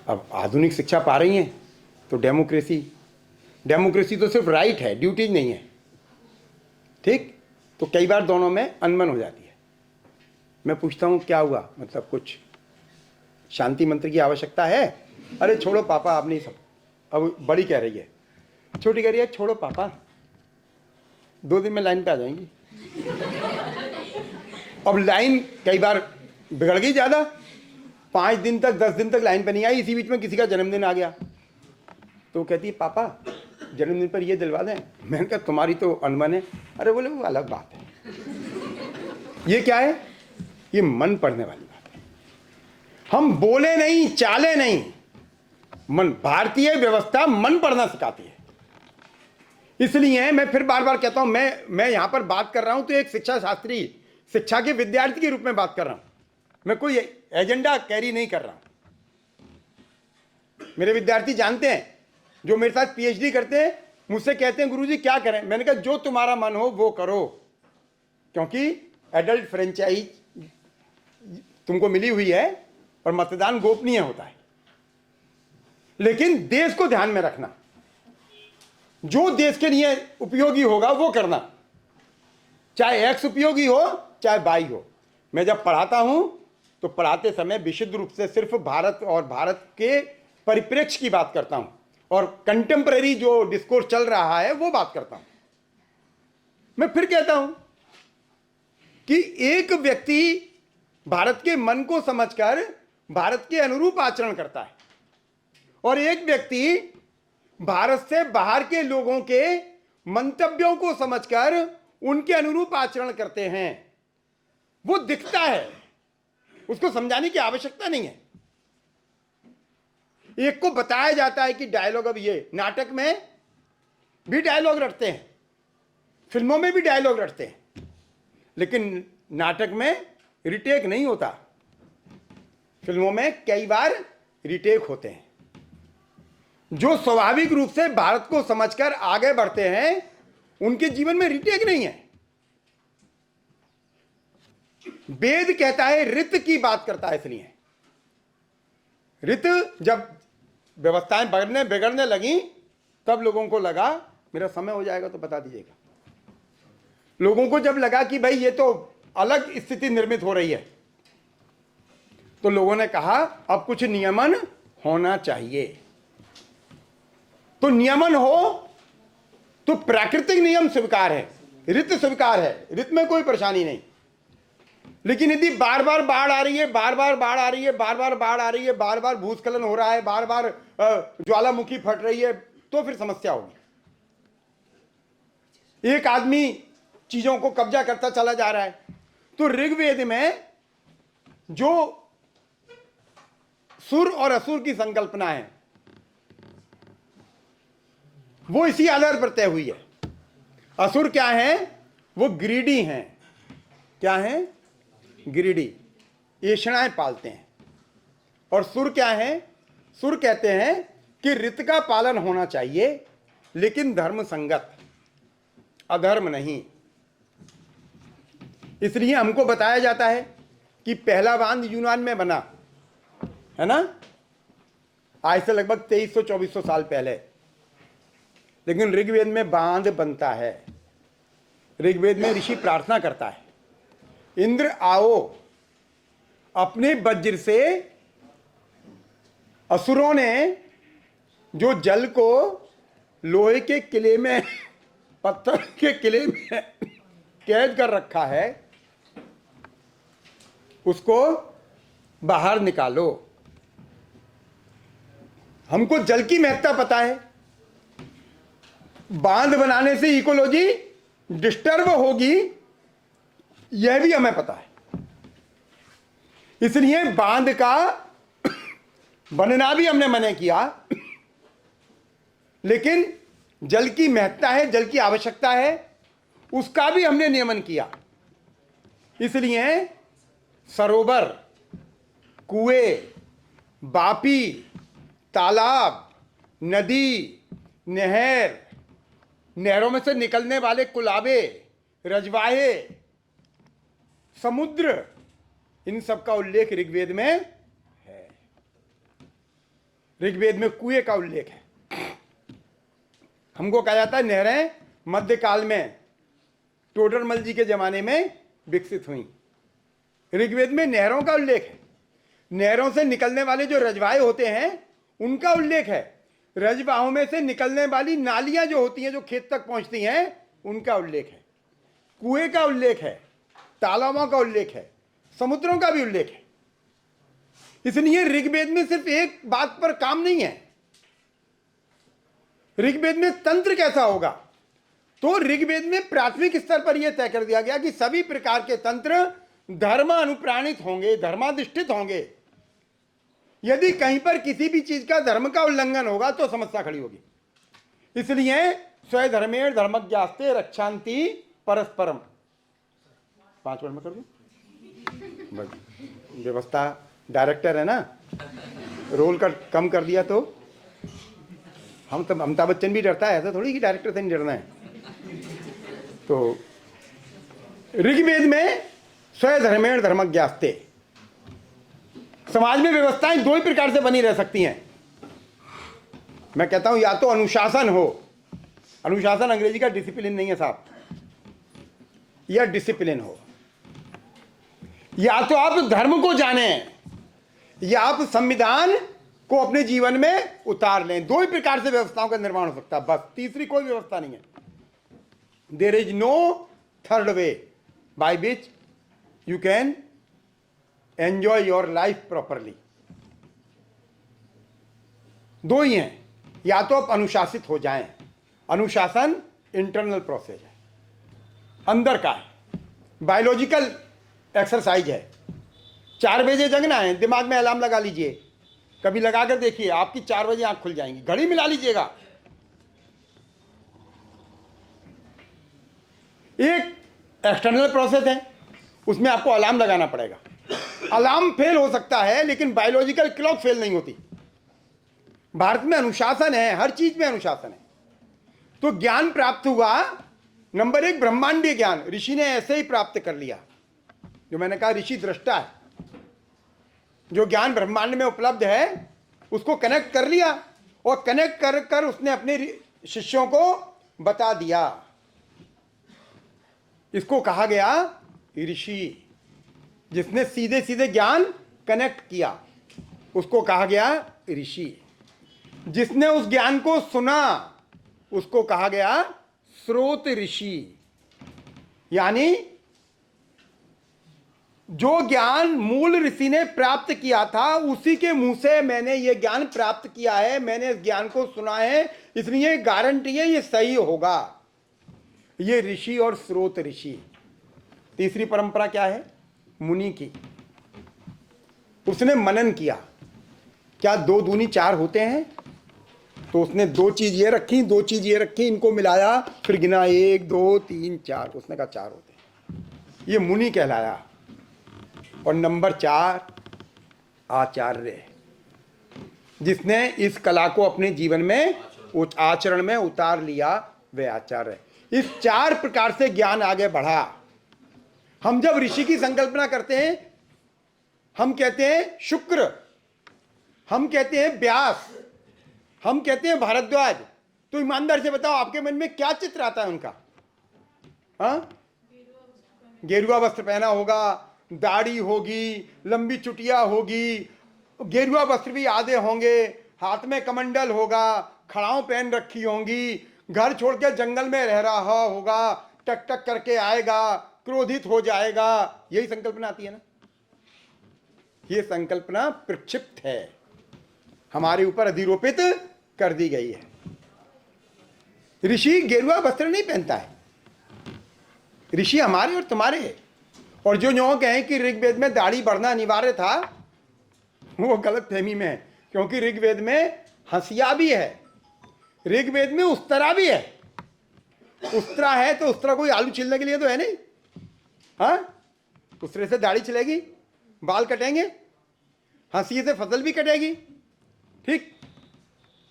अब आधुनिक शिक्षा पा रही हैं, तो डेमोक्रेसी तो सिर्फ राइट है, ड्यूटीज नहीं है, ठीक। तो कई बार दोनों में अनबन हो जाती है। मैं पूछता हूं क्या हुआ, मतलब कुछ शांति मंत्र की आवश्यकता है? अरे छोड़ो पापा, आप नहीं सब। अब बड़ी कह रही है, छोटी कह रही है छोड़ो पापा, 2 दिन में लाइन पे आ जाएंगी। अब लाइन कई बार बिगड़ गई ज्यादा, 5 दिन तक 10 दिन तक लाइन पे नहीं आई, इसी बीच में किसी का जन्मदिन आ गया, तो कहती है पापा जन्मदिन पर ये दिलवा दें। मैंने कहा तुम्हारी तो अनबन है। अरे बोले वो अलग बात है। ये क्या है? ये मन पढ़ने वाली बात है। हम बोले नहीं, चाले नहीं, मन। भारतीय व्यवस्था मन पढ़ना सिखाती है। इसलिए मैं फिर बार बार कहता हूं, मैं यहां पर बात कर रहा हूं तो एक शिक्षा शास्त्री, शिक्षा के विद्यार्थी के रूप में बात कर रहा हूं, मैं कोई एजेंडा कैरी नहीं कर रहा हूं। मेरे विद्यार्थी जानते हैं, जो मेरे साथ पीएचडी करते हैं, मुझसे कहते हैं गुरुजी क्या करें। मैंने कहा जो तुम्हारा मन हो वो करो, क्योंकि एडल्ट फ्रेंचाइज तुमको मिली हुई है और मतदान गोपनीय होता है। लेकिन देश को ध्यान में रखना, जो देश के लिए उपयोगी होगा वो करना, चाहे एक्स उपयोगी हो चाहे वाई हो। मैं जब पढ़ाता हूं तो पढ़ाते समय विशुद्ध रूप से सिर्फ भारत और भारत के परिप्रेक्ष्य की बात करता हूं और कंटेम्पररी जो डिस्कोर्स चल रहा है वो बात करता हूं। मैं फिर कहता हूं कि एक व्यक्ति भारत के मन को समझकर भारत के अनुरूप आचरण करता है और एक व्यक्ति भारत से बाहर के लोगों के मंतव्यों को समझकर उनके अनुरूप आचरण करते हैं। वो दिखता है, उसको समझाने की आवश्यकता नहीं है। एक को बताया जाता है कि डायलॉग, अब ये नाटक में भी डायलॉग रटते हैं, फिल्मों में भी डायलॉग रटते हैं, लेकिन नाटक में रिटेक नहीं होता। फिल्मों में कई बार रिटेक होते हैं। जो स्वाभाविक रूप से भारत को समझकर आगे बढ़ते हैं उनके जीवन में रिटेक नहीं है। वेद कहता है, रित की बात करता है, इसलिए रित जब व्यवस्थाएं बिगड़ने लगी तब लोगों को लगा, मेरा समय हो जाएगा तो बता दीजिएगा, लोगों को जब लगा कि भाई ये तो अलग स्थिति निर्मित हो रही है, तो लोगों ने कहा अब कुछ नियमन होना चाहिए। तो नियमन हो तो प्राकृतिक नियम स्वीकार है, ऋत स्वीकार है, ऋत में कोई परेशानी नहीं। लेकिन यदि बार बार बाढ़ आ रही है, बार बार बाढ़ आ रही है, बार बार बाढ़ आ रही है, बार बार भूस्खलन हो रहा है, बार बार ज्वालामुखी फट रही है, तो फिर समस्या होगी। एक आदमी चीजों को कब्जा करता चला जा रहा है। तो ऋग्वेद में जो सुर और असुर की संकल्पना है वो इसी आधार पर तय हुई है। असुर क्या है? वो ग्रीडी हैं। क्या है? ग्रीडी, ऐषणाएं पालते हैं। और सुर क्या है? सुर कहते हैं कि ऋत का पालन होना चाहिए, लेकिन धर्म संगत, अधर्म नहीं। इसलिए हमको बताया जाता है कि पहला बांध यूनान में बना है ना, आज से लगभग 2300-2400 साल पहले। लेकिन ऋग्वेद में बांध बनता है। ऋग्वेद में ऋषि प्रार्थना करता है, इंद्र आओ, अपने वज्र से असुरों ने जो जल को लोहे के किले में, पत्थर के किले में कैद कर रखा है, उसको बाहर निकालो। हमको जल की महत्ता पता है। बांध बनाने से इकोलॉजी डिस्टर्ब होगी, यह भी हमें पता है। इसलिए बांध का बनना भी हमने मना किया। लेकिन जल की महत्ता है, जल की आवश्यकता है, उसका भी हमने नियमन किया। इसलिए सरोवर, कुएं, बापी, तालाब, नदी, नहर, नहरों में से निकलने वाले कुलाबे, रजवाहे, समुद्र, इन सब का उल्लेख ऋग्वेद में है। ऋग्वेद में कुएं का उल्लेख है। हमको कहा जाता है नहरें मध्यकाल में टोडरमल जी के जमाने में विकसित हुई। ऋग्वेद में नहरों का उल्लेख है। नहरों से निकलने वाले जो रजवाहे होते हैं उनका उल्लेख है। रजवाहों में से निकलने वाली नालियां जो होती हैं, जो खेत तक पहुंचती हैं, उनका उल्लेख है। कुएं का उल्लेख है, तालाबों का उल्लेख है, समुद्रों का भी उल्लेख है। इसलिए ऋग्वेद में सिर्फ एक बात पर काम नहीं है। ऋग्वेद में तंत्र कैसा होगा, तो ऋग्वेद में प्राथमिक स्तर पर यह तय कर दिया गया कि सभी प्रकार के तंत्र धर्म अनुप्राणित होंगे, धर्माधिष्ठित होंगे। यदि कहीं पर किसी भी चीज का धर्म का उल्लंघन होगा तो समस्या खड़ी होगी। इसलिए स्वधर्मेण धर्मज्ञास्ते रक्षांति परस्परम। 5 मिनट में कर दूं? व्यवस्था, डायरेक्टर है ना, रोल का कम कर दिया तो हम तब, अमिताभ बच्चन भी डरता है, ऐसा थोड़ी कि डायरेक्टर से नहीं डरना है। तो ऋग्वेद में स्वधर्मेण धर्मज्ञास्ते, समाज में व्यवस्थाएं दो ही प्रकार से बनी रह सकती हैं। मैं कहता हूं या तो अनुशासन हो, अनुशासन अंग्रेजी का डिसिप्लिन नहीं है साहब, या डिसिप्लिन हो। या तो आप धर्म को जाने या आप संविधान को अपने जीवन में उतार लें। दो ही प्रकार से व्यवस्थाओं का निर्माण हो सकता है, बस, तीसरी कोई व्यवस्था नहीं है। There is no third way by which you can enjoy your life properly. दो ही हैं, या तो आप अनुशासित हो जाएं। अनुशासन इंटरनल प्रोसेस है, अंदर का है, बायोलॉजिकल एक्सरसाइज है। 4 बजे जगना है, दिमाग में अलार्म लगा लीजिए, कभी लगा कर देखिए, आपकी 4 बजे आंख खुल जाएंगी। घड़ी मिला लीजिएगा। एक एक्सटर्नल प्रोसेस है, उसमें आपको अलार्म लगाना पड़ेगा। अलार्म फेल हो सकता है लेकिन बायोलॉजिकल क्लॉक फेल नहीं होती। भारत में अनुशासन है, हर चीज में अनुशासन है। तो ज्ञान प्राप्त हुआ, नंबर 1 ब्रह्मांडीय ज्ञान ऋषि ने ऐसे ही प्राप्त कर लिया। जो मैंने कहा ऋषि दृष्टा है, जो ज्ञान ब्रह्मांड में उपलब्ध है उसको कनेक्ट कर लिया और कनेक्ट कर कर उसने अपने शिष्यों को बता दिया। इसको कहा गया ऋषि। जिसने सीधे सीधे ज्ञान कनेक्ट किया उसको कहा गया ऋषि। जिसने उस ज्ञान को सुना उसको कहा गया स्रोत ऋषि। यानी जो ज्ञान मूल ऋषि ने प्राप्त किया था उसी के मुंह से मैंने ये ज्ञान प्राप्त किया है, मैंने इस ज्ञान को सुना है, इसलिए गारंटी है ये सही होगा। ये ऋषि और स्रोत ऋषि। तीसरी परंपरा क्या है? मुनि की। उसने मनन किया, क्या 2 दूनी 4 होते हैं? तो उसने 2 चीज ये रखी, 2 चीज ये रखी, इनको मिलाया, फिर गिना 1 2 3 4, उसने कहा 4 होते हैं। ये मुनि कहलाया। और नंबर 4 आचार्य, जिसने इस कला को अपने जीवन में आचरण में उतार लिया, वे आचार्य। इस 4 प्रकार से ज्ञान आगे बढ़ा। हम जब ऋषि की संकल्पना करते हैं, हम कहते हैं शुक्र, हम कहते हैं व्यास, हम कहते हैं भारद्वाज। तो ईमानदार से बताओ आपके मन में क्या चित्र आता है उनका? हाँ, गेरुआ वस्त्र पहना होगा, दाढ़ी होगी, लंबी चुटिया होगी, गेरुआ वस्त्र भी आधे होंगे, हाथ में कमंडल होगा, खड़ाऊं पहन रखी होंगी, घर छोड़ के जंगल में रह रहा होगा, टक टक करके आएगा, क्रोधित हो जाएगा। यही संकल्पना आती है ना। ये संकल्पना प्रक्षिप्त है, हमारे ऊपर अधिरोपित कर दी गई है। ऋषि गेरुआ वस्त्र नहीं पहनता है, ऋषि हमारे और तुम्हारे है। और जो यूं कहें कि ऋग्वेद में दाढ़ी बढ़ना अनिवार्य था, वो गलत फहमी में है। क्योंकि ऋग्वेद में हंसिया भी है, ऋग्वेद में उस्तरा भी है। उस्तरा है तो उस्तरा कोई आलू छिलने के लिए तो है नहीं। हाँ, उसरे से दाढ़ी चलेगी, बाल कटेंगे, हंसी से फसल भी कटेगी। ठीक,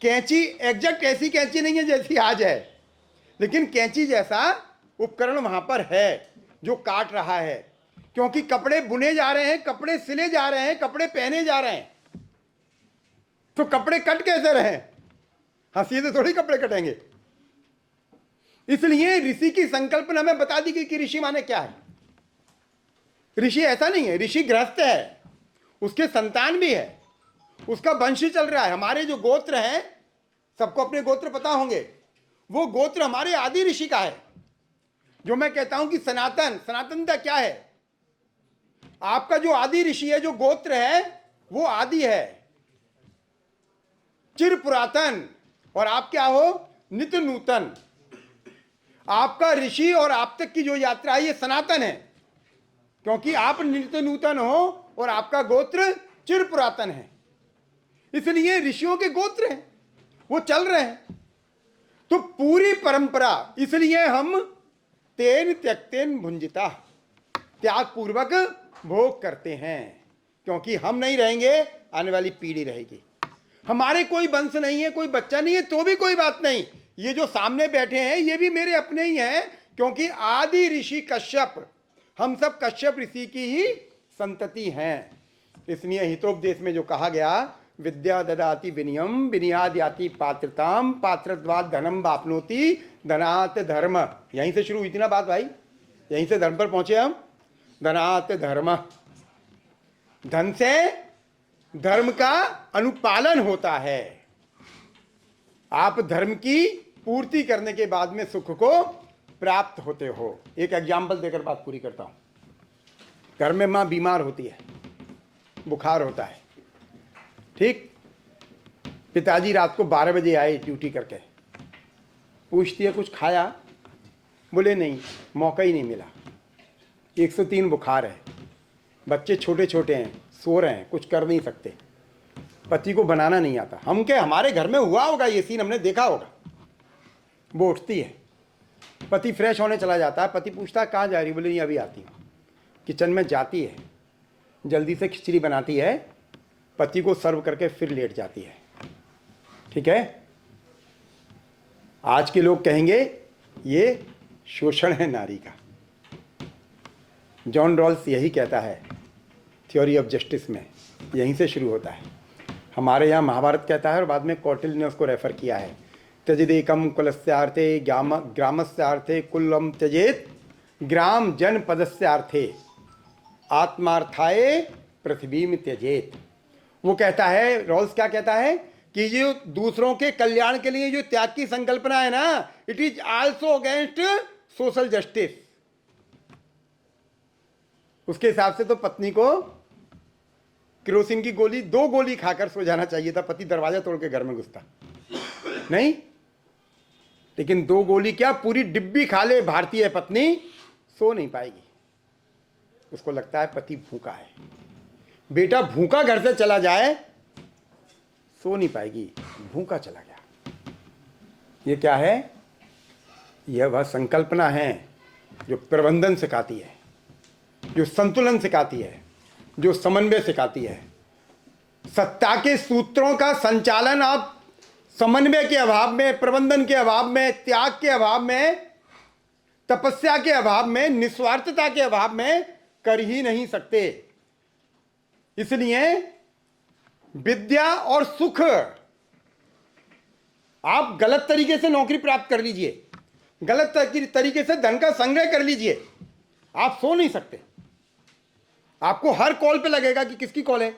कैंची एग्जैक्ट ऐसी कैंची नहीं है जैसी आज है, लेकिन कैंची जैसा उपकरण वहां पर है जो काट रहा है। क्योंकि कपड़े बुने जा रहे हैं, कपड़े सिले जा रहे हैं, कपड़े पहने जा रहे हैं, तो कपड़े कट कैसे रहे? हंसी से थोड़ी कपड़े कटेंगे। इसलिए ऋषि की संकल्पना में बता दी गई कि ऋषि माने क्या है। ऋषि ऐसा नहीं है, ऋषि गृहस्थ है, उसके संतान भी है, उसका वंश चल रहा है। हमारे जो गोत्र हैं, सबको अपने गोत्र पता होंगे, वो गोत्र हमारे आदि ऋषि का है। जो मैं कहता हूं कि सनातन, सनातनता क्या है? आपका जो आदि ऋषि है, जो गोत्र है, वो आदि है, चिर पुरातन, और आप क्या हो? नित्य नूतन। आपका ऋषि और आप तक की जो यात्रा है, ये सनातन है, क्योंकि आप नित्य नूतन हो और आपका गोत्र चिर पुरातन है। इसलिए ऋषियों के गोत्र हैं, वो चल रहे हैं। तो पूरी परंपरा, इसलिए हम तेन त्यक्तेन भुंजिता, त्याग पूर्वक भोग करते हैं। क्योंकि हम नहीं रहेंगे, आने वाली पीढ़ी रहेगी। हमारे कोई वंश नहीं है, कोई बच्चा नहीं है, तो भी कोई बात नहीं। ये जो सामने बैठे हैं ये भी मेरे अपने ही हैं, क्योंकि आदि ऋषि कश्यप, हम सब कश्यप ऋषि की ही संतति हैं। इसलिए हितोपदेश में जो कहा गया, विद्या ददाति विनयम विनयाद याति पात्रताम पात्रत्वाद धनम वाप्नोति धनात धर्म। यहीं से शुरू हुई थी ना बात भाई, यहीं से धर्म पर पहुंचे हम। धनात धर्म, धन से धर्म का अनुपालन होता है। आप धर्म की पूर्ति करने के बाद में सुख को प्राप्त होते हो। एक एग्जाम्पल देकर बात पूरी करता हूं। घर में मां बीमार होती है, बुखार होता है, ठीक। पिताजी रात को 12 बजे आए ड्यूटी करके, पूछती है कुछ खाया? बोले नहीं, मौका ही नहीं मिला। 103 बुखार है, बच्चे छोटे छोटे हैं, सो रहे हैं, कुछ कर नहीं सकते, पति को बनाना नहीं आता। हम क्या, हमारे घर में हुआ होगा ये सीन, हमने देखा होगा। वो उठती है, पति फ्रेश होने चला जाता है, पति पूछता है कहाँ जा रही? बोले नहीं अभी आती हूँ। किचन में जाती है, जल्दी से खिचड़ी बनाती है, पति को सर्व करके फिर लेट जाती है। ठीक है, आज के लोग कहेंगे ये शोषण है नारी का। जॉन रॉल्स यही कहता है थ्योरी ऑफ जस्टिस में, यहीं से शुरू होता है। हमारे यहाँ महाभारत कहता है और बाद में कौटिल्य ने उसको रेफर किया है। त्यजेदेकम कुलस्यार्थे ग्रामस्यार्थे कुलम त्यजेत ग्राम जनपदस्यार्थे आत्मार्थाय पृथ्वी में त्यजेत। वो कहता है, रॉल्स क्या कहता है कि जो दूसरों के कल्याण के लिए जो त्याग की संकल्पना है ना, it is also against social justice. उसके हिसाब से तो पत्नी को केरोसिन की गोली 2 गोली खाकर सो जाना चाहिए था, पति दरवाजा तोड़ के घर में घुसता नहीं। लेकिन 2 गोली क्या, पूरी डिब्बी खा ले भारतीय पत्नी, सो नहीं पाएगी। उसको लगता है पति भूखा है। बेटा भूखा घर से चला जाए, सो नहीं पाएगी, भूखा चला गया। ये क्या है? यह वह संकल्पना है जो प्रबंधन सिखाती है, जो संतुलन सिखाती है, जो समन्वय सिखाती है। सत्ता के सूत्रों का संचालन आप समन्वय के अभाव में, प्रबंधन के अभाव में, त्याग के अभाव में, तपस्या के अभाव में, निस्वार्थता के अभाव में कर ही नहीं सकते। इसलिए विद्या और सुख, आप गलत तरीके से नौकरी प्राप्त कर लीजिए, गलत तरीके से धन का संग्रह कर लीजिए, आप सो नहीं सकते। आपको हर कॉल पे लगेगा कि किसकी कॉल है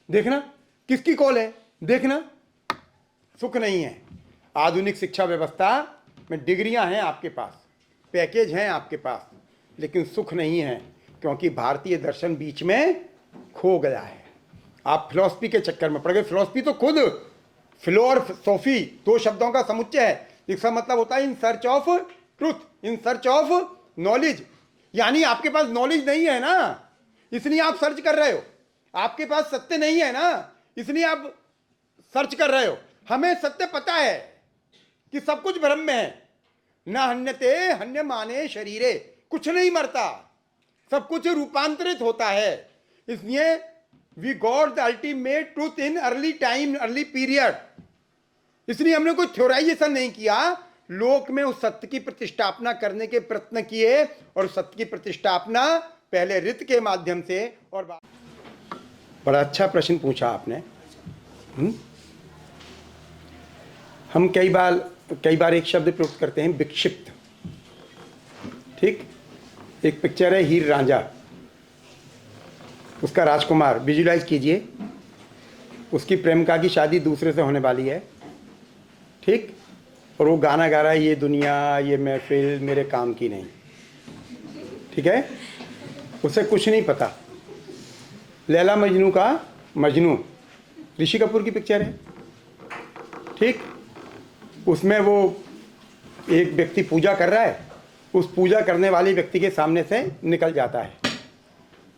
देखना, किसकी कॉल है देखना। सुख नहीं है। आधुनिक शिक्षा व्यवस्था में डिग्रियां हैं आपके पास, पैकेज हैं आपके पास, लेकिन सुख नहीं है, क्योंकि भारतीय दर्शन बीच में खो गया है। आप फिलॉसफी के चक्कर में पड़ गए। फिलॉसफी तो खुद फिलो और सोफी 2 शब्दों का समुच्चय है। इसका मतलब होता है in search of truth, in search of knowledge. यानी आपके पास नॉलेज नहीं है ना, इसलिए आप सर्च कर रहे हो। आपके पास सत्य नहीं है ना, इसलिए आप सर्च कर रहे हो। हमें सत्य पता है कि सब कुछ ब्रह्म में है। न हन्यते हन्यमाने शरीरे, कुछ नहीं मरता, सब कुछ रूपांतरित होता है। इसलिए we got the ultimate truth in early time, early period. इसलिए हमने कोई थ्योराइजेशन नहीं किया, लोक में उस सत्य की प्रतिष्ठापना करने के प्रयत्न किए, और सत्य की प्रतिष्ठापना पहले ऋत के माध्यम से और बड़ा अच्छा प्रश्न पूछा आपने। हम कई बार एक शब्द प्रयोग करते हैं, विक्षिप्त। ठीक, एक पिक्चर है हीर रांझा, उसका राजकुमार, विजुलाइज कीजिए, उसकी प्रेमिका की शादी दूसरे से होने वाली है, ठीक, और वो गाना गा रहा है, ये दुनिया ये महफिल मेरे काम की नहीं। ठीक है, उसे कुछ नहीं पता। लैला मजनू का मजनू ऋषि कपूर की पिक्चर है, ठीक। उसमें वो एक व्यक्ति पूजा कर रहा है, उस पूजा करने वाले व्यक्ति के सामने से निकल जाता है।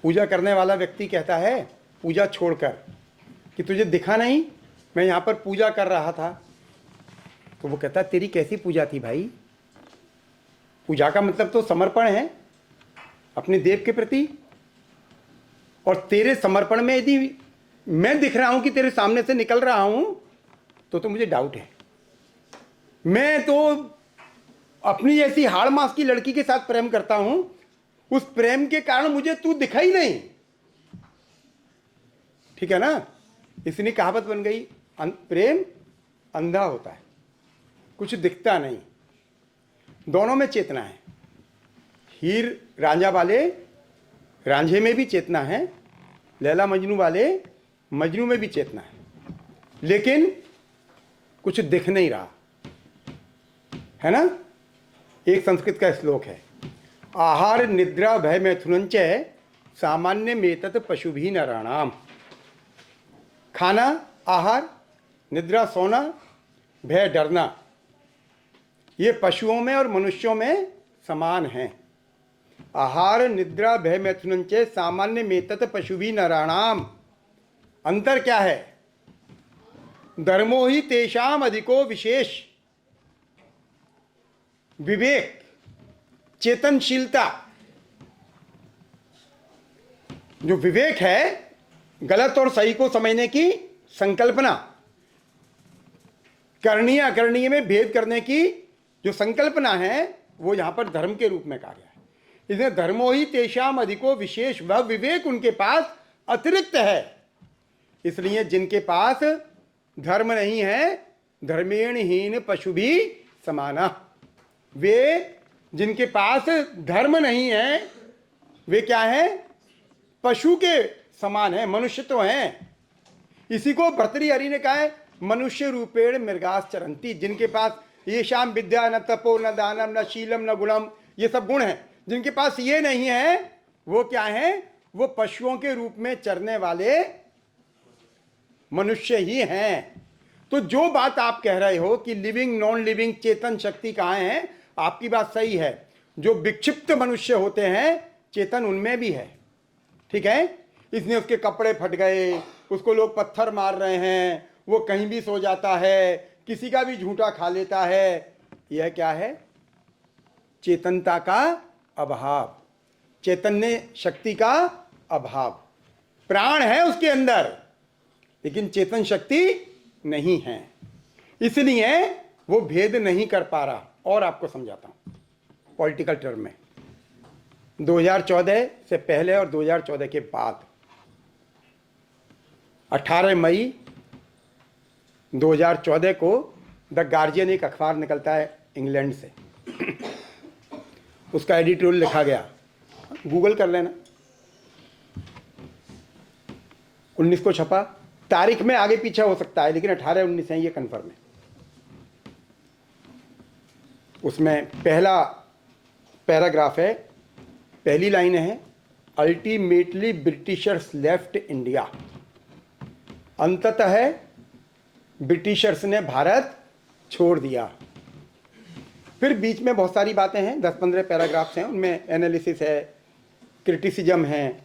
पूजा करने वाला व्यक्ति कहता है पूजा छोड़कर कि तुझे दिखा नहीं मैं यहाँ पर पूजा कर रहा था। तो वो कहता है तेरी कैसी पूजा थी भाई? पूजा का मतलब तो समर्पण है अपने देव के प्रति, और तेरे समर्पण में यदि मैं दिख रहा हूं कि तेरे सामने से निकल रहा हूं तो मुझे डाउट है। मैं तो अपनी जैसी हाड़ मास की लड़की के साथ प्रेम करता हूं, उस प्रेम के कारण मुझे तू दिखा ही नहीं। ठीक है ना, इसलिए कहावत बन गई, प्रेम अंधा होता है, कुछ दिखता नहीं। दोनों में चेतना है। हीर रांझा वाले रांझे में भी चेतना है, लैला मजनू वाले मजनू में भी चेतना है, लेकिन कुछ दिख नहीं रहा है ना। एक संस्कृत का श्लोक है, आहार निद्रा भय मैथुनंच सामान्य मेतत पशु भी नराणाम। खाना, आहार, निद्रा सोना, भय डरना, ये पशुओं में और मनुष्यों में समान हैं। आहार निद्रा भय मैथुनंच सामान्य मेतत पशु भी नराणाम। अंतर क्या है? धर्मो ही तेषाम अधिको विशेष। विवेक, चेतनशीलता, जो विवेक है, गलत और सही को समझने की संकल्पना, करणीय अकरणीय में भेद करने की जो संकल्पना है, वो यहां पर धर्म के रूप में कहा गया है। इसलिए धर्मो ही तेषाम अधिको विशेष, वह विवेक उनके पास अतिरिक्त है। इसलिए जिनके पास धर्म नहीं है, धर्मेण हीन पशु भी समाना। वे जिनके पास धर्म नहीं है, वे क्या है? पशु के समान है, मनुष्य तो हैं। इसी को भर्तृहरि ने कहा है, मनुष्य रूपेण मृगास चरंती। जिनके पास ये शाम विद्या न तपो न दानम न शीलम न गुणम, ये सब गुण हैं, जिनके पास ये नहीं है, वो क्या है? वो पशुओं के रूप में चरने वाले मनुष्य ही हैं। तो जो बात आप कह रहे हो कि लिविंग नॉन लिविंग चेतन शक्ति कहाँ है, आपकी बात सही है। जो विक्षिप्त मनुष्य होते हैं, चेतन उनमें भी है, ठीक है। इसने उसके कपड़े फट गए, उसको लोग पत्थर मार रहे हैं, वो कहीं भी सो जाता है, किसी का भी झूठा खा लेता है। यह क्या है? चेतनता का अभाव, चैतन्य शक्ति का अभाव। प्राण है उसके अंदर, लेकिन चेतन शक्ति नहीं है, इसलिए वो भेद नहीं कर पा रहा। और आपको समझाता हूं पॉलिटिकल टर्म में। 2014 से पहले और 2014 के बाद 18 मई 2014 को द गार्जियन एक अखबार निकलता है इंग्लैंड से, उसका एडिटोरियल लिखा गया, गूगल कर लेना, 19 को छपा। तारीख में आगे पीछे हो सकता है, लेकिन 18-19 है, ये कन्फर्म है। उसमें पहला पैराग्राफ है, पहली लाइन है, अल्टीमेटली ब्रिटिशर्स लेफ्ट इंडिया। अंततः ब्रिटिशर्स ने भारत छोड़ दिया। फिर बीच में बहुत सारी बातें हैं, 10-15 पैराग्राफ्स हैं, उनमें एनालिसिस है, क्रिटिसिज्म है,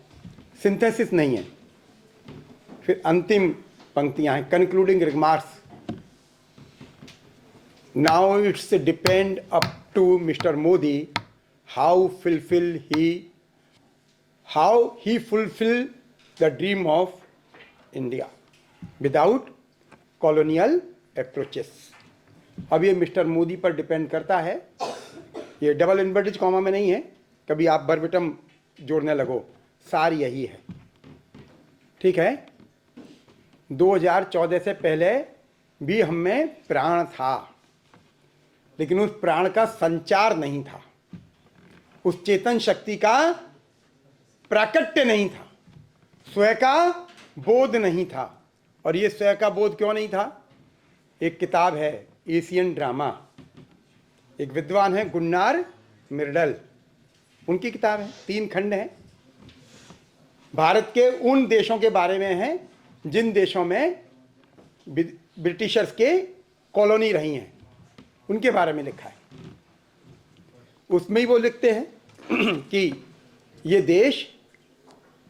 सिंथेसिस नहीं है। फिर अंतिम पंक्तियां हैं, concluding remarks. Now it's depend up to mister Modi how he fulfil the dream of India without colonial approaches. अब ये मिस्टर मोदी पर डिपेंड करता है। ये डबल इन्वर्टेड कॉमा में नहीं है, कभी आप बर्बिटम जोड़ने लगो, सार यही है, ठीक है। 2014 से पहले भी हम में प्राण था, लेकिन उस प्राण का संचार नहीं था, उस चेतन शक्ति का प्राकट्य नहीं था, स्वयं का बोध नहीं था। और ये स्वयं का बोध क्यों नहीं था? एक किताब है एशियन ड्रामा, एक विद्वान है गुन्नार मिर्डल, उनकी किताब है, 3 खंड है, भारत के उन देशों के बारे में है जिन देशों में ब्रिटिशर्स के कॉलोनी रही हैं, उनके बारे में लिखा है। उसमें ही वो लिखते हैं कि ये देश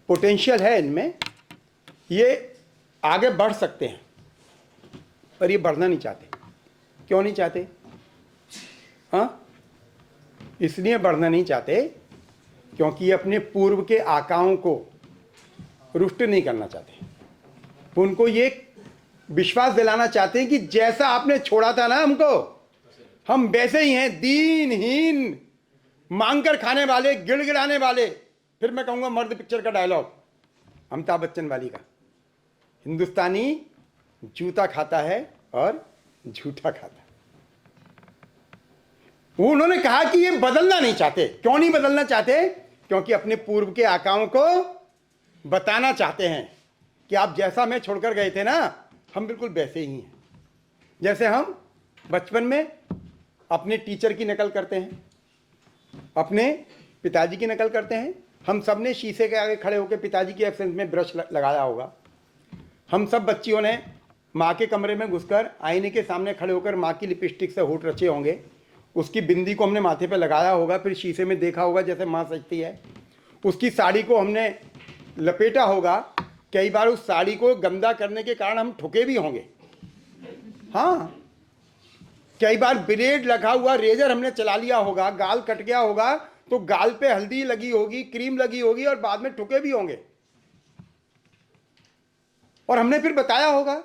पोटेंशियल है, इनमें ये आगे बढ़ सकते हैं, पर ये बढ़ना नहीं चाहते। क्यों नहीं चाहते? हाँ, इसलिए बढ़ना नहीं चाहते क्योंकि ये अपने पूर्व के आकाओं को रुष्ट नहीं करना चाहते। उनको ये विश्वास दिलाना चाहते हैं कि जैसा आपने छोड़ा था ना हमको, हम वैसे ही हैं, दीनहीन, मांगकर खाने वाले, गिड़गिड़ाने वाले। फिर मैं कहूंगा मर्द पिक्चर का डायलॉग अमिताभ बच्चन वाली का, हिंदुस्तानी जूता खाता है और झूठा खाता है। वो उन्होंने कहा कि ये बदलना नहीं चाहते। क्यों नहीं बदलना चाहते? क्योंकि अपने पूर्व के आकाओं को बताना चाहते हैं कि आप जैसा मैं छोड़कर गए थे ना, हम बिल्कुल वैसे ही हैं। जैसे हम बचपन में अपने टीचर की नकल करते हैं, अपने पिताजी की नकल करते हैं। हम सब ने शीशे के आगे खड़े होकर पिताजी की एब्सेंस में ब्रश लगाया होगा। हम सब बच्चियों ने माँ के कमरे में घुसकर आईने के सामने खड़े होकर माँ की लिपस्टिक से होठ रचे होंगे, उसकी बिंदी को हमने माथे पे लगाया होगा, फिर शीशे में देखा होगा जैसे माँ सजती है। उसकी साड़ी को हमने लपेटा होगा। कई बार उस साड़ी को गंदा करने के कारण हम ठुके भी होंगे। हाँ, कई बार ब्लेड लगा हुआ रेजर हमने चला लिया होगा, गाल कट गया होगा तो गाल पे हल्दी लगी होगी, क्रीम लगी होगी और बाद में ठुके भी होंगे। और हमने फिर बताया होगा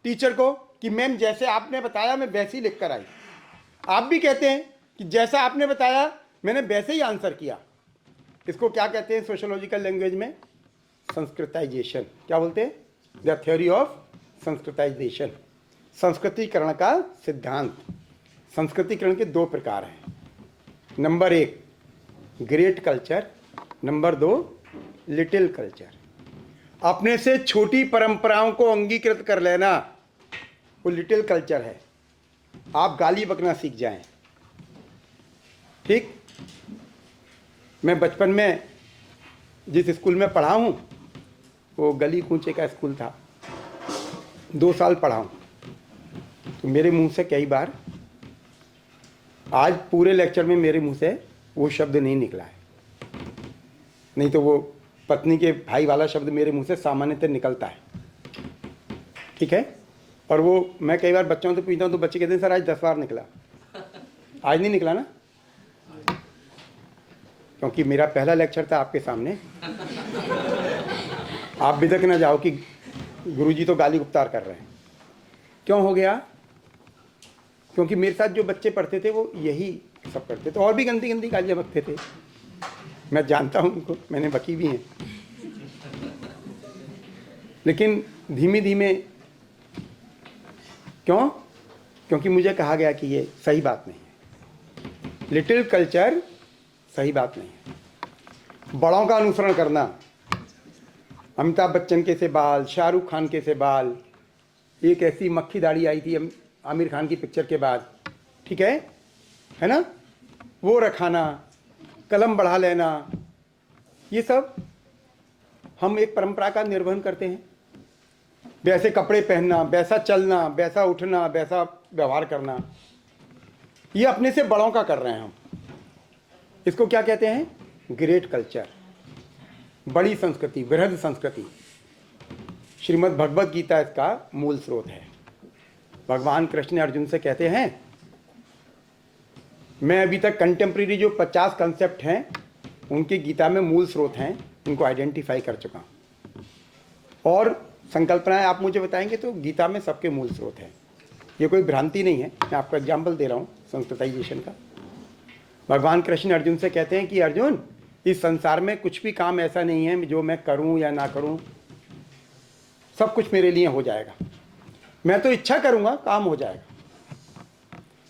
टीचर को कि मैम जैसे आपने बताया मैं वैसे ही लिख कर आई। आप भी कहते हैं कि जैसा आपने बताया मैंने वैसे ही आंसर किया। इसको क्या कहते हैं सोशियोलॉजिकल लैंग्वेज में? संस्कृताइजेशन। क्या बोलते हैं? द थ्योरी ऑफ संस्कृताइजेशन, संस्कृतिकरण का सिद्धांत। संस्कृतिकरण के दो प्रकार हैं। Number 1 great culture, number 2 little culture. अपने से छोटी परंपराओं को अंगीकृत कर लेना वो लिटिल कल्चर है। आप गाली बकना सीख जाएं। ठीक, मैं बचपन में जिस स्कूल में पढ़ा हूँ वो गली कूचे का स्कूल था। 2 साल पढ़ा हूँ तो मेरे मुंह से कई बार, आज पूरे लेक्चर में मेरे मुंह से वो शब्द नहीं निकला है, नहीं तो वो पत्नी के भाई वाला शब्द मेरे मुंह से सामान्यतः निकलता है। ठीक है, और वो मैं कई बार बच्चों से पूछता हूँ तो बच्चे कहते हैं सर आज 10 बार निकला। आज नहीं निकला ना, क्योंकि मेरा पहला लेक्चर था आपके सामने। आप बिदक ना जाओ कि गुरुजी तो गाली गुप्तार कर रहे हैं। क्यों हो गया? क्योंकि मेरे साथ जो बच्चे पढ़ते थे वो यही सब करते थे, और भी गंदी गंदी गालियाँ बकते थे। मैं जानता हूँ उनको, मैंने बकी भी हैं। लेकिन धीमे धीमे, क्यों? क्योंकि मुझे कहा गया कि ये सही बात नहीं है, लिटिल कल्चर सही बात नहीं है। बड़ों का अनुसरण करना, अमिताभ बच्चन के से बाल, शाहरुख खान के से बाल, एक ऐसी मक्खी दाढ़ी आई थी आमिर खान की पिक्चर के बाद, ठीक है ना, वो रखाना, कलम बढ़ा लेना, ये सब हम एक परंपरा का निर्वहन करते हैं। वैसे कपड़े पहनना, वैसा चलना, वैसा उठना, वैसा व्यवहार करना, ये अपने से बड़ों का कर रहे हैं हम। इसको क्या कहते हैं? ग्रेट कल्चर, बड़ी संस्कृति, वृहद संस्कृति। श्रीमद् भगवत गीता इसका मूल स्रोत है। भगवान कृष्ण अर्जुन से कहते हैं, मैं अभी तक कंटेम्प्रेरी जो 50 कंसेप्ट हैं उनकी गीता में मूल स्रोत हैं, उनको आइडेंटिफाई कर चुका हूँ। और संकल्पनाएं आप मुझे बताएंगे तो गीता में सबके मूल स्रोत हैं। ये कोई भ्रांति नहीं है, मैं आपको एग्जाम्पल दे रहा हूँ संस्कृताइजेशन का। भगवान कृष्ण अर्जुन से कहते हैं कि अर्जुन, इस संसार में कुछ भी काम ऐसा नहीं है जो मैं करूँ या ना करूँ, सब कुछ मेरे लिए हो जाएगा। मैं तो इच्छा करूँगा काम हो जाएगा,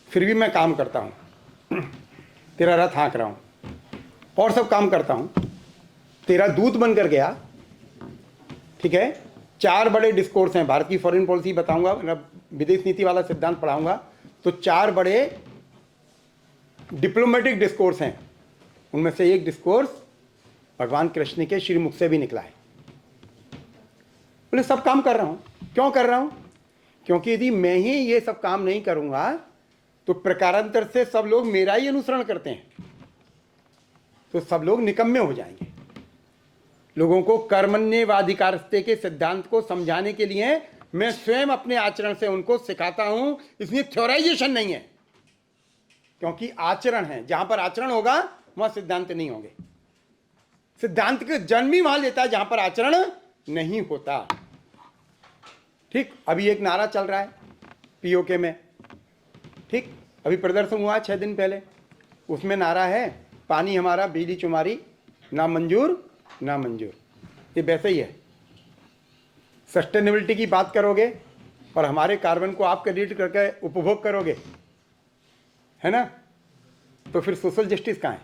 फिर भी मैं काम करता हूँ। तेरा रथ हाँक रहा हूँ और सब काम करता हूँ, तेरा दूत बनकर गया। ठीक है, 4 बड़े डिस्कोर्स हैं। भारत की फॉरेन पॉलिसी बताऊंगा, विदेश नीति वाला सिद्धांत पढ़ाऊंगा तो 4 बड़े डिप्लोमेटिक डिस्कोर्स हैं। उनमें से एक डिस्कोर्स भगवान कृष्ण के श्रीमुख से भी निकला है। बोले सब काम कर रहा हूँ। क्यों कर रहा हूँ? क्योंकि यदि मैं ही ये सब काम नहीं करूँगा तो प्रकारांतर से सब लोग मेरा ही अनुसरण करते हैं, तो सब लोग निकम्मे हो जाएंगे। लोगों को कर्मण्येवाधिकारस्ते के सिद्धांत को समझाने के लिए मैं स्वयं अपने आचरण से उनको सिखाता हूं। इसलिए थ्योराइजेशन नहीं है, क्योंकि आचरण है। जहां पर आचरण होगा वहां सिद्धांत नहीं होंगे। सिद्धांत का जन्म ही वहां लेता है जहां पर आचरण नहीं होता। ठीक, अभी एक नारा चल रहा है पीओके में, ठीक, अभी प्रदर्शन हुआ 6 दिन पहले। उसमें नारा है, पानी हमारा बिजली तुम्हारी, ना मंजूर ना मंजूर। ये वैसे ही है। सस्टेनेबिलिटी की बात करोगे और हमारे कार्बन को आप क्रेडिट करके उपभोग करोगे, है ना, तो फिर सोशल जस्टिस कहाँ है?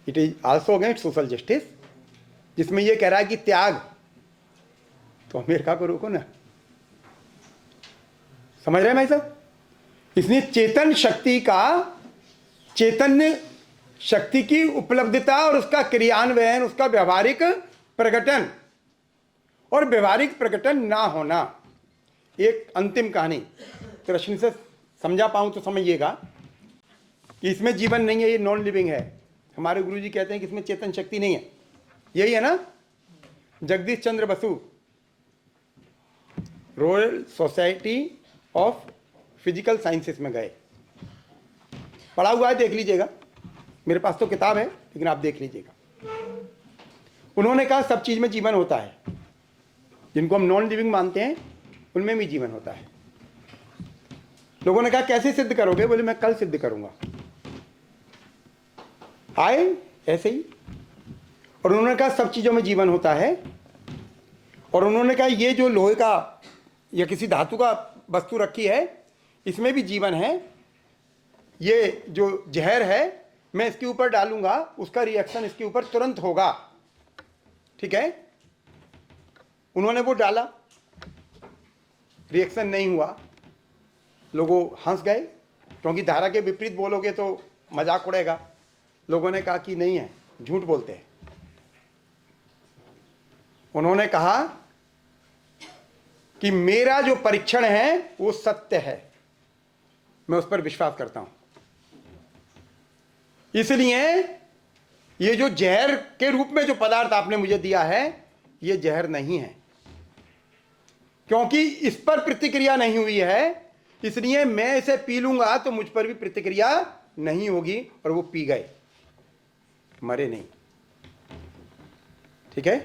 It is also against social justice. जिसमें ये कह रहा है कि त्याग, तो अमेरिका को रोको ना। समझ रहे हैं भाई साहब? इसलिए चेतन शक्ति की उपलब्धता और उसका क्रियान्वयन, उसका व्यवहारिक प्रकटन और व्यवहारिक प्रकटन ना होना। एक अंतिम कहानी कृष्ण से समझा पाऊं तो समझिएगा कि इसमें जीवन नहीं है, ये नॉन लिविंग है। हमारे गुरुजी कहते हैं कि इसमें चेतन शक्ति नहीं है। यही है ना? Jagdish Chandra Basu Royal Society of Physical Sciences में गए, पढ़ा हुआ है, देख लीजिएगा। मेरे पास तो किताब है, लेकिन आप देख लीजिएगा। उन्होंने कहा सब चीज में जीवन होता है, जिनको हम नॉन लिविंग मानते हैं उनमें भी जीवन होता है। लोगों ने कहा कैसे सिद्ध करोगे? बोले मैं कल सिद्ध करूंगा। आए ऐसे ही, और उन्होंने कहा सब चीजों में जीवन होता है। और उन्होंने कहा ये जो लोहे का या किसी धातु का वस्तु रखी है, इसमें भी जीवन है। ये जो जहर है, मैं इसके ऊपर डालूंगा, उसका रिएक्शन इसके ऊपर तुरंत होगा। ठीक है? उन्होंने वो डाला, रिएक्शन नहीं हुआ। लोगों हंस गए, क्योंकि धारा के विपरीत बोलोगे तो मजाक उड़ेगा। लोगों ने कहा कि नहीं है, झूठ बोलते हैं। उन्होंने कहा कि मेरा जो परीक्षण है वो सत्य है, मैं उस पर विश्वास करता हूं। इसलिए ये जो जहर के रूप में जो पदार्थ आपने मुझे दिया है, ये जहर नहीं है, क्योंकि इस पर प्रतिक्रिया नहीं हुई है। इसलिए मैं इसे पी लूंगा तो मुझ पर भी प्रतिक्रिया नहीं होगी। और वो पी गए, मरे नहीं। ठीक है?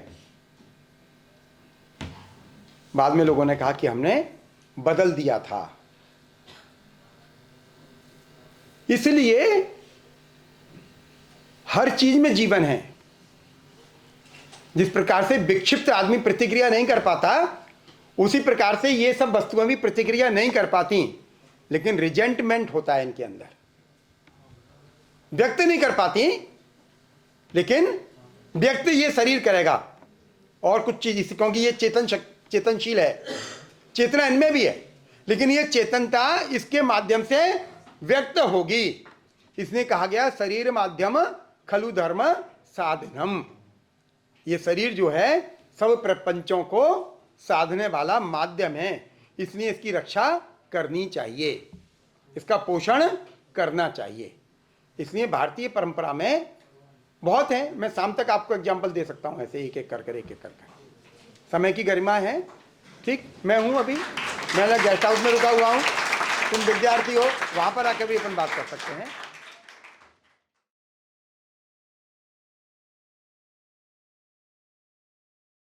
बाद में लोगों ने कहा कि हमने बदल दिया था। इसलिए हर चीज में जीवन है। जिस प्रकार से विक्षिप्त आदमी प्रतिक्रिया नहीं कर पाता, उसी प्रकार से ये सब वस्तुएं भी प्रतिक्रिया नहीं कर पाती, लेकिन रिजेंटमेंट होता है इनके अंदर। व्यक्त नहीं कर पाती, लेकिन व्यक्त ये शरीर करेगा और कुछ चीज, क्योंकि ये चेतनशील है, चेतना इनमें भी है, लेकिन ये चेतनता इसके माध्यम से व्यक्त होगी। इसने कहा गया शरीर माध्यम खलु धर्म साधनम। ये शरीर जो है सब प्रपंचों को साधने वाला माध्यम है, इसलिए इसकी रक्षा करनी चाहिए, इसका पोषण करना चाहिए। इसलिए भारतीय परंपरा में बहुत है। मैं शाम तक आपको एग्जाम्पल दे सकता हूं, ऐसे एक एक कर। समय की गरिमा है। ठीक, मैं हूं अभी, मैं गेस्ट हाउस में रुका हुआ हूं, तुम विद्यार्थी हो, वहां पर आकर भी अपन बात कर सकते हैं।